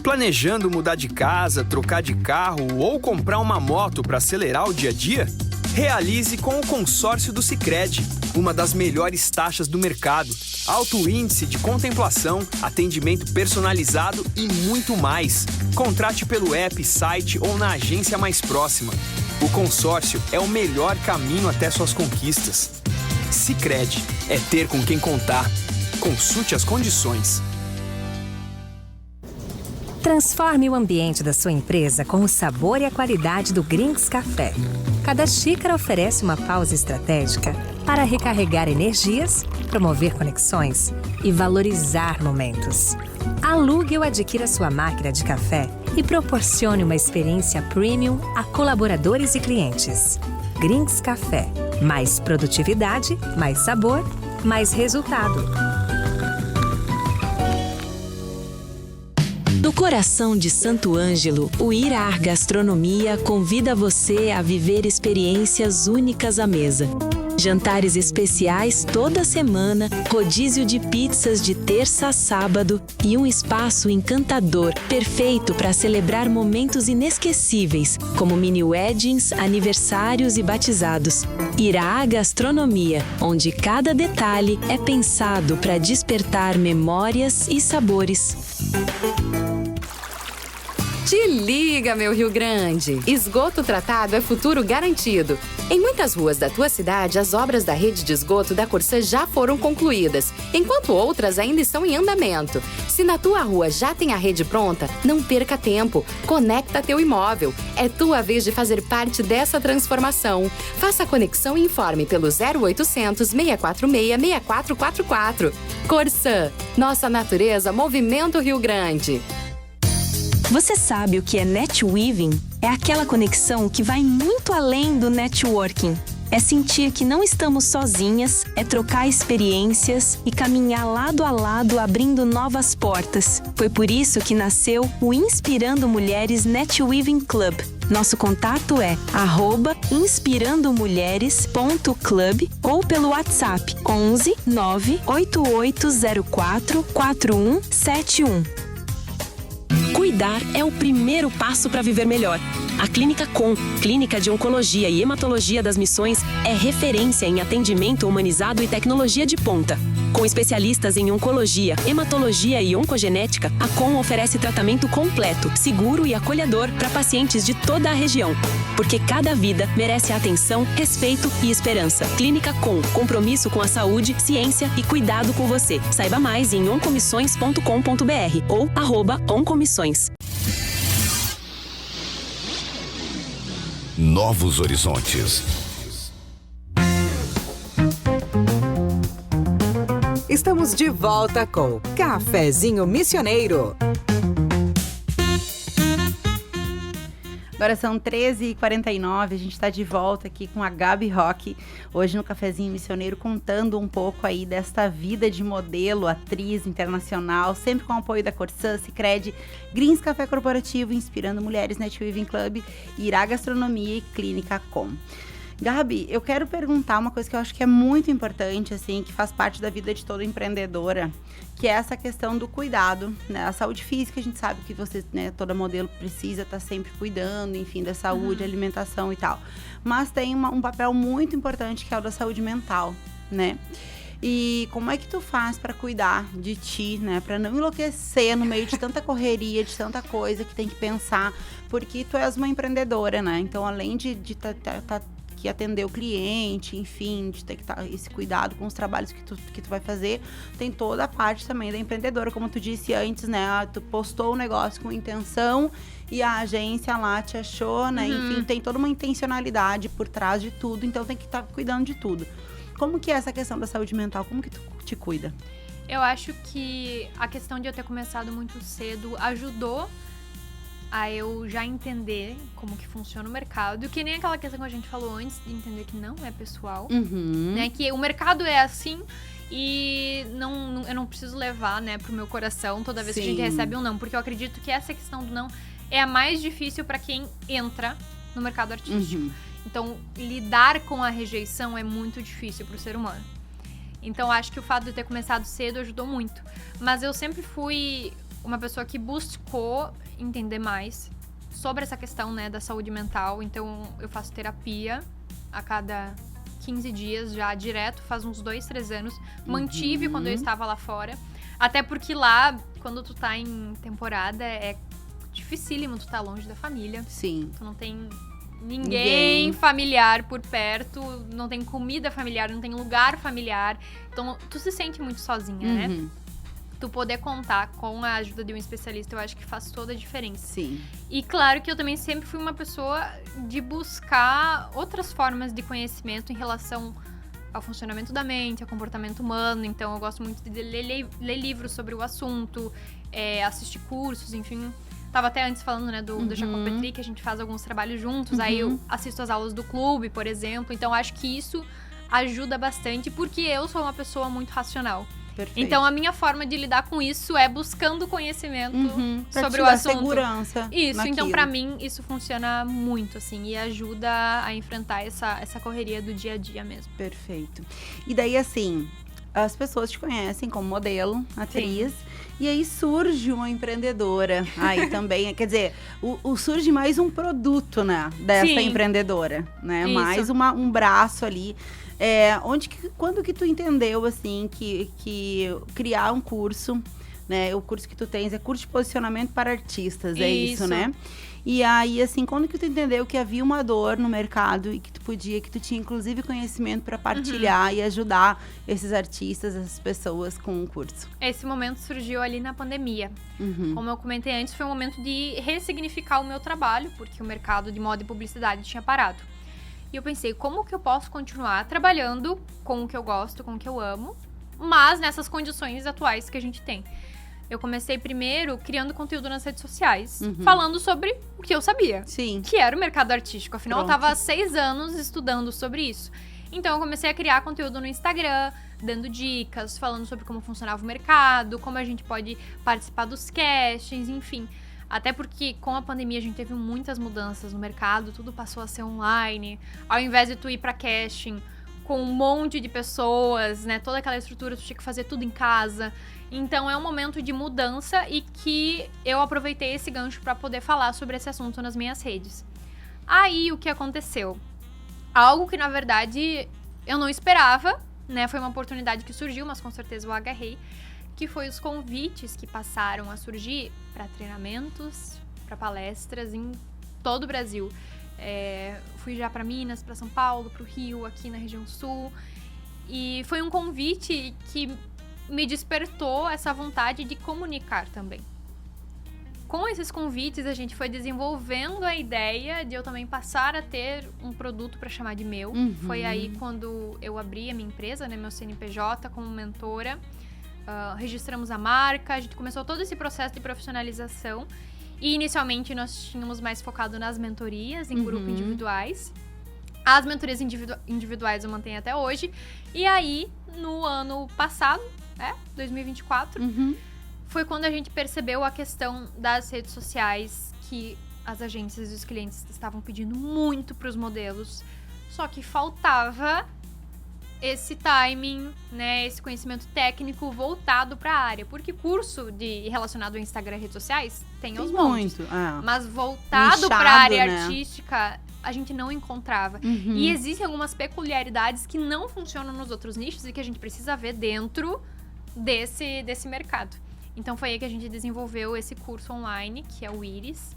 Planejando mudar de casa, trocar de carro ou comprar uma moto para acelerar o dia a dia? Realize com o consórcio do Sicredi, uma das melhores taxas do mercado, alto índice de contemplação, atendimento personalizado e muito mais. Contrate pelo app, site ou na agência mais próxima. O consórcio é o melhor caminho até suas conquistas. Sicredi, é ter com quem contar. Consulte as condições. Transforme o ambiente da sua empresa com o sabor e a qualidade do Grinks Café. Cada xícara oferece uma pausa estratégica para recarregar energias, promover conexões e valorizar momentos. Alugue ou adquira sua máquina de café e proporcione uma experiência premium a colaboradores e clientes. Grinks Café. Mais produtividade, mais sabor, mais resultado. No coração de Santo Ângelo, o Irar Gastronomia convida você a viver experiências únicas à mesa. Jantares especiais toda semana, rodízio de pizzas de terça a sábado e um espaço encantador, perfeito para celebrar momentos inesquecíveis, como mini weddings, aniversários e batizados. Irá Gastronomia, onde cada detalhe é pensado para despertar memórias e sabores. Te liga, meu Rio Grande! Esgoto tratado é futuro garantido. Em muitas ruas da tua cidade, as obras da rede de esgoto da Corsã já foram concluídas, enquanto outras ainda estão em andamento. Se na tua rua já tem a rede pronta, não perca tempo. Conecta teu imóvel. É tua vez de fazer parte dessa transformação. Faça a conexão e informe pelo 0800 646 6444. Corsã, nossa natureza, movimento Rio Grande. Você sabe o que é netweaving? É aquela conexão que vai muito além do networking. É sentir que não estamos sozinhas, é trocar experiências e caminhar lado a lado abrindo novas portas. Foi por isso que nasceu o Inspirando Mulheres Netweaving Club. Nosso contato é @inspirandomulheres.club ou pelo WhatsApp 11 98804 4171. Cuidar é o primeiro passo para viver melhor. A Clínica Com, Clínica de Oncologia e Hematologia das Missões, é referência em atendimento humanizado e tecnologia de ponta. Com especialistas em oncologia, hematologia e oncogenética, a Com oferece tratamento completo, seguro e acolhedor para pacientes de toda a região. Porque cada vida merece atenção, respeito e esperança. Clínica Com, compromisso com a saúde, ciência e cuidado com você. Saiba mais em oncomissões.com.br ou @oncomissões. Novos horizontes. Estamos de volta com Cafezinho Missioneiro. Agora são 13h49, a gente está de volta aqui com a Gabi Roque, hoje no Cafezinho Missioneiro, contando um pouco aí desta vida de modelo, atriz internacional, sempre com o apoio da Corsã, Sicredi, Grinks Café Corporativo, Inspirando Mulheres Netweaving Club, Irá Gastronomia e Clínica Com. Gabi, eu quero perguntar uma coisa que eu acho que é muito importante, assim, que faz parte da vida de toda empreendedora, que é essa questão do cuidado, né? A saúde física, a gente sabe que você, né, toda modelo precisa estar sempre cuidando, enfim, da saúde, alimentação e tal. Mas tem um papel muito importante que é o da saúde mental, né? E como é que tu faz para cuidar de ti, né? Para não enlouquecer no meio de tanta correria, de tanta coisa que tem que pensar, porque tu és uma empreendedora, né? Então, além de que atender o cliente, enfim, de ter que estar esse cuidado com os trabalhos que tu vai fazer, tem toda a parte também da empreendedora, como tu disse antes, né, tu postou o negócio com intenção e a agência lá te achou, né, enfim, tem toda uma intencionalidade por trás de tudo, então tem que estar cuidando de tudo. Como que é essa questão da saúde mental, como que tu te cuida? Eu acho que a questão de eu ter começado muito cedo ajudou a eu já entender como que funciona o mercado, que nem aquela questão que a gente falou antes, de entender que não é pessoal, né, que o mercado é assim e eu não preciso levar, né, pro meu coração toda vez que a gente recebe um não, porque eu acredito que essa questão do não é a mais difícil para quem entra no mercado artístico. Então, lidar com a rejeição é muito difícil pro ser humano. Então, acho que o fato de eu ter começado cedo ajudou muito. Mas eu sempre fui uma pessoa que buscou entender mais sobre essa questão, né, da saúde mental. Então, eu faço terapia a cada 15 dias já, direto, faz uns 2, 3 anos. Mantive quando eu estava lá fora. Até porque lá, quando tu tá em temporada, é dificílimo tu tá longe da família. Sim. Tu não tem ninguém familiar por perto, não tem comida familiar, não tem lugar familiar. Então, tu se sente muito sozinha, né? Tu poder contar com a ajuda de um especialista, eu acho que faz toda a diferença. Sim. E claro que eu também sempre fui uma pessoa de buscar outras formas de conhecimento em relação ao funcionamento da mente, ao comportamento humano. Então, eu gosto muito de ler livros sobre o assunto, assistir cursos, enfim. Tava até antes falando, né, do Jacob Petri, que a gente faz alguns trabalhos juntos. Aí eu assisto as aulas do clube, por exemplo. Então, acho que isso ajuda bastante, porque eu sou uma pessoa muito racional. Perfeito. Então, a minha forma de lidar com isso é buscando conhecimento sobre o dar assunto. Segurança. Isso, naquilo. então pra mim isso funciona muito, assim, e ajuda a enfrentar essa correria do dia a dia mesmo. Perfeito. E daí, assim, as pessoas te conhecem como modelo, atriz, e aí surge uma empreendedora aí também. Quer dizer, surge mais um produto, né, dessa empreendedora, né? Isso. Mais um braço ali. Quando que tu entendeu, assim, que criar um curso, né? O curso que tu tens é curso de posicionamento para artistas, é isso, né? E aí, assim, quando que tu entendeu que havia uma dor no mercado e que tu tinha, inclusive, conhecimento para partilhar e ajudar esses artistas, essas pessoas com o curso? Esse momento surgiu ali na pandemia. Como eu comentei antes, foi um momento de ressignificar o meu trabalho, porque o mercado de moda e publicidade tinha parado. E eu pensei, como que eu posso continuar trabalhando com o que eu gosto, com o que eu amo, mas nessas condições atuais que a gente tem. Eu comecei primeiro criando conteúdo nas redes sociais, falando sobre o que eu sabia, que era o mercado artístico. Afinal, eu estava há 6 anos estudando sobre isso. Então, eu comecei a criar conteúdo no Instagram, dando dicas, falando sobre como funcionava o mercado, como a gente pode participar dos castings, enfim. Até porque com a pandemia a gente teve muitas mudanças no mercado, tudo passou a ser online. Ao invés de tu ir pra casting com um monte de pessoas, né, toda aquela estrutura, tu tinha que fazer tudo em casa. Então é um momento de mudança e que eu aproveitei esse gancho pra poder falar sobre esse assunto nas minhas redes. Aí o que aconteceu? Algo que na verdade eu não esperava, né, foi uma oportunidade que surgiu, mas com certeza eu agarrei. Que foi os convites que passaram a surgir para treinamentos, para palestras em todo o Brasil. Fui já para Minas, para São Paulo, para o Rio, aqui na região sul. E foi um convite que me despertou essa vontade de comunicar também. Com esses convites, a gente foi desenvolvendo a ideia de eu também passar a ter um produto para chamar de meu. Foi aí quando eu abri a minha empresa, né, meu CNPJ como mentora. Registramos a marca, a gente começou todo esse processo de profissionalização e inicialmente nós tínhamos mais focado nas mentorias em grupo individuais. As mentorias individuais eu mantenho até hoje. E aí, no ano passado, 2024, foi quando a gente percebeu a questão das redes sociais, que as agências e os clientes estavam pedindo muito para os modelos, só que faltava esse timing, né, esse conhecimento técnico voltado para a área. Porque curso relacionado ao Instagram e redes sociais tem aos montes. Mas voltado para a área artística, a gente não encontrava. E existem algumas peculiaridades que não funcionam nos outros nichos e que a gente precisa ver dentro desse mercado. Então foi aí que a gente desenvolveu esse curso online, que é o Iris.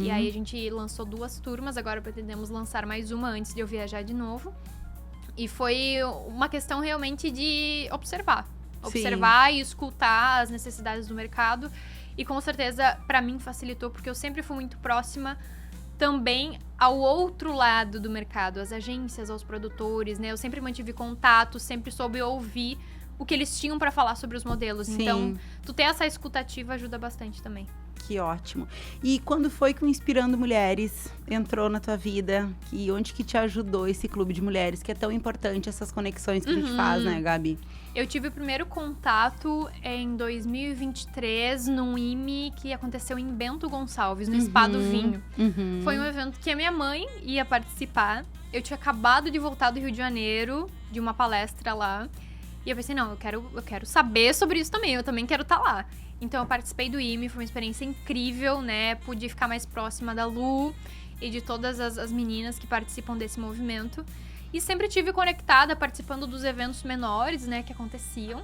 E aí a gente lançou 2 turmas, agora pretendemos lançar mais uma antes de eu viajar de novo. E foi uma questão realmente de observar e escutar as necessidades do mercado. E com certeza, para mim, facilitou, porque eu sempre fui muito próxima também ao outro lado do mercado, às agências, aos produtores, né? Eu sempre mantive contato, sempre soube ouvir o que eles tinham para falar sobre os modelos. Então, tu ter essa escutativa ajuda bastante também. Que ótimo. E quando foi que o Inspirando Mulheres entrou na tua vida? E onde que te ajudou esse clube de mulheres, que é tão importante, essas conexões que a gente faz, né, Gabi? Eu tive o primeiro contato em 2023, num IME que aconteceu em Bento Gonçalves, no Spa do Vinho. Foi um evento que a minha mãe ia participar. Eu tinha acabado de voltar do Rio de Janeiro, de uma palestra lá. E eu pensei, não, eu quero saber sobre isso também, eu também quero estar lá. Então eu participei do IME, foi uma experiência incrível, né? Pude ficar mais próxima da Lu e de todas as meninas que participam desse movimento. E sempre estive conectada, participando dos eventos menores, né, que aconteciam.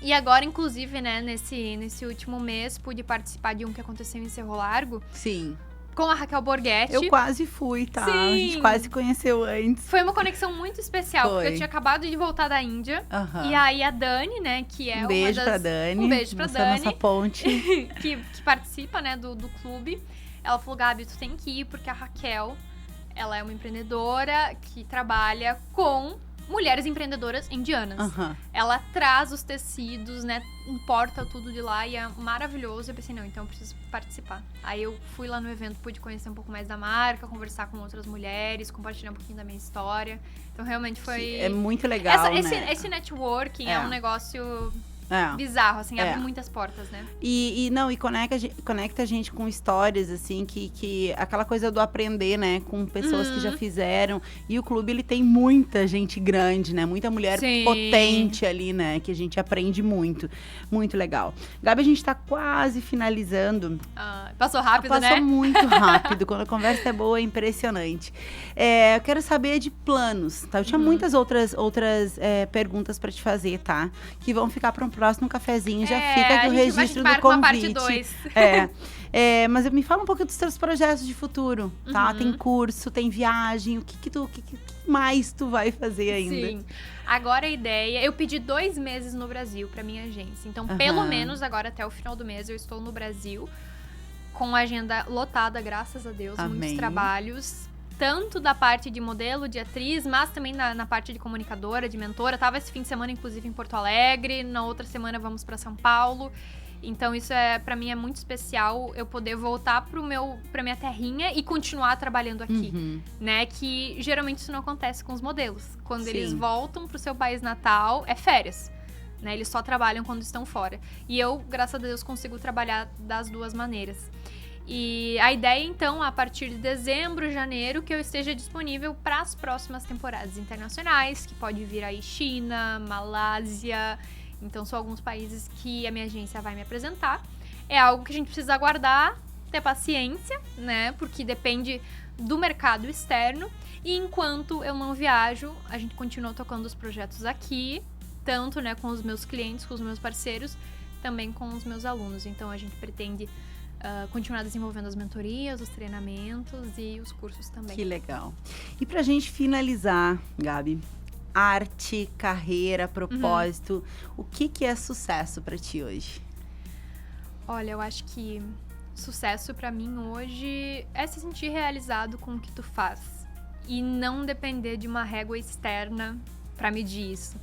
E agora, inclusive, né, nesse último mês, pude participar de um que aconteceu em Cerro Largo. com a Raquel Borghetti. Eu quase fui, tá? Sim. A gente quase se conheceu antes. Foi uma conexão muito especial, porque eu tinha acabado de voltar da Índia. Uhum. E aí a Dani, né, que é um beijo pra Dani. Um beijo pra Dani. Nossa ponte. que participa, né, do clube. Ela falou, Gabi, tu tem que ir, porque a Raquel, ela é uma empreendedora que trabalha com mulheres empreendedoras indianas. Uhum. Ela traz os tecidos, né, importa tudo de lá e é maravilhoso. Eu pensei, não, então eu preciso participar. Aí eu fui lá no evento, pude conhecer um pouco mais da marca, conversar com outras mulheres, compartilhar um pouquinho da minha história. Então realmente foi... É muito legal, Esse networking é um negócio... bizarro, assim, abre muitas portas, né? E conecta a gente com histórias, assim, que aquela coisa do aprender, né? Com pessoas que já fizeram. E o clube, ele tem muita gente grande, né? Muita mulher potente ali, né? Que a gente aprende muito. Muito legal. Gabi, a gente tá quase finalizando. Passou rápido, né? Passou muito rápido. Quando a conversa é boa, é impressionante. Eu quero saber de planos, tá? Eu tinha muitas outras perguntas pra te fazer, tá? Que vão ficar para um próximo cafezinho, já fica aqui o registro do convite. Uma parte 2. Mas me fala um pouco dos seus projetos de futuro, tá? Tem curso, tem viagem, o que mais tu vai fazer ainda? Sim, agora a ideia, eu pedi 2 meses no Brasil pra minha agência, então pelo menos agora até o final do mês eu estou no Brasil, com a agenda lotada, graças a Deus, muitos trabalhos. Tanto da parte de modelo, de atriz, mas também na parte de comunicadora, de mentora. Tava esse fim de semana, inclusive, em Porto Alegre. Na outra semana, vamos para São Paulo. Então, isso para mim é muito especial, eu poder voltar pra minha terrinha e continuar trabalhando aqui, né? Que geralmente isso não acontece com os modelos. Quando eles voltam pro seu país natal, é férias. Né? Eles só trabalham quando estão fora. E eu, graças a Deus, consigo trabalhar das duas maneiras. E a ideia, então, a partir de dezembro, janeiro, que eu esteja disponível para as próximas temporadas internacionais, que pode vir aí China, Malásia. Então, são alguns países que a minha agência vai me apresentar. É algo que a gente precisa aguardar, ter paciência, né? Porque depende do mercado externo. E enquanto eu não viajo, a gente continua tocando os projetos aqui, tanto, né, com os meus clientes, com os meus parceiros, também com os meus alunos. Então, a gente pretende continuar desenvolvendo as mentorias, os treinamentos e os cursos também. Que legal. E pra gente finalizar, Gabi, arte, carreira, propósito, o que é sucesso pra ti hoje? Olha, eu acho que sucesso pra mim hoje é se sentir realizado com o que tu faz e não depender de uma régua externa pra medir isso,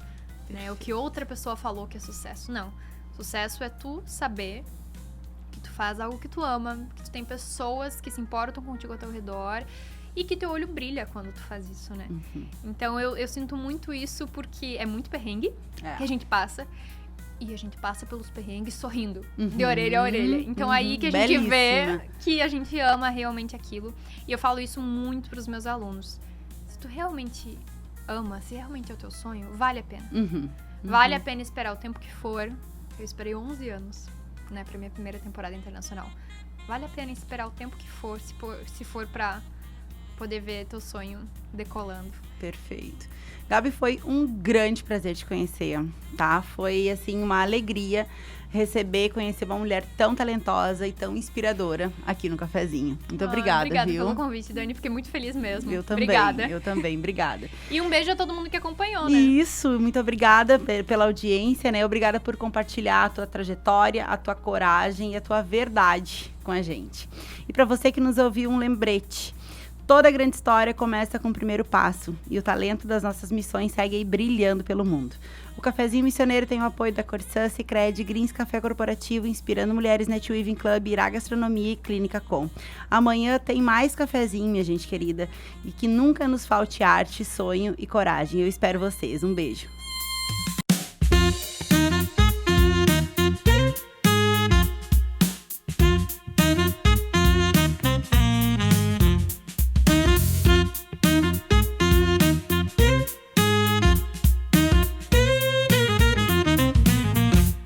né? O que outra pessoa falou que é sucesso, não. Sucesso é tu saber que tu faz algo que tu ama, que tu tem pessoas que se importam contigo ao teu redor e que teu olho brilha quando tu faz isso, né? Então eu sinto muito isso porque é muito perrengue que a gente passa. E a gente passa pelos perrengues sorrindo, de orelha a orelha. Então aí que a gente vê que a gente ama realmente aquilo. E eu falo isso muito pros meus alunos. Se tu realmente ama, se realmente é o teu sonho, vale a pena. Vale a pena esperar o tempo que for. Eu esperei 11 anos, né, pra minha primeira temporada internacional. Vale a pena esperar o tempo que for, se for pra poder ver teu sonho decolando. Perfeito. Gabi, foi um grande prazer te conhecer, tá? Foi, assim, uma alegria conhecer uma mulher tão talentosa e tão inspiradora aqui no Cafezinho. Muito obrigada, obrigada viu? pelo convite, Dani. Fiquei muito feliz mesmo. Eu também. Obrigada. Eu também, obrigada. E um beijo a todo mundo que acompanhou, né? Isso, muito obrigada pela audiência, né? Obrigada por compartilhar a tua trajetória, a tua coragem e a tua verdade com a gente. E para você que nos ouviu, um lembrete. Toda grande história começa com o primeiro passo e o talento das nossas missões segue aí brilhando pelo mundo. O Cafezinho Missioneiro tem o apoio da Corsã, Sicredi, Greens Café Corporativo, Inspirando Mulheres NetWeaving Club, Irá Gastronomia e Clínica Com. Amanhã tem mais cafezinho, minha gente querida, e que nunca nos falte arte, sonho e coragem. Eu espero vocês. Um beijo.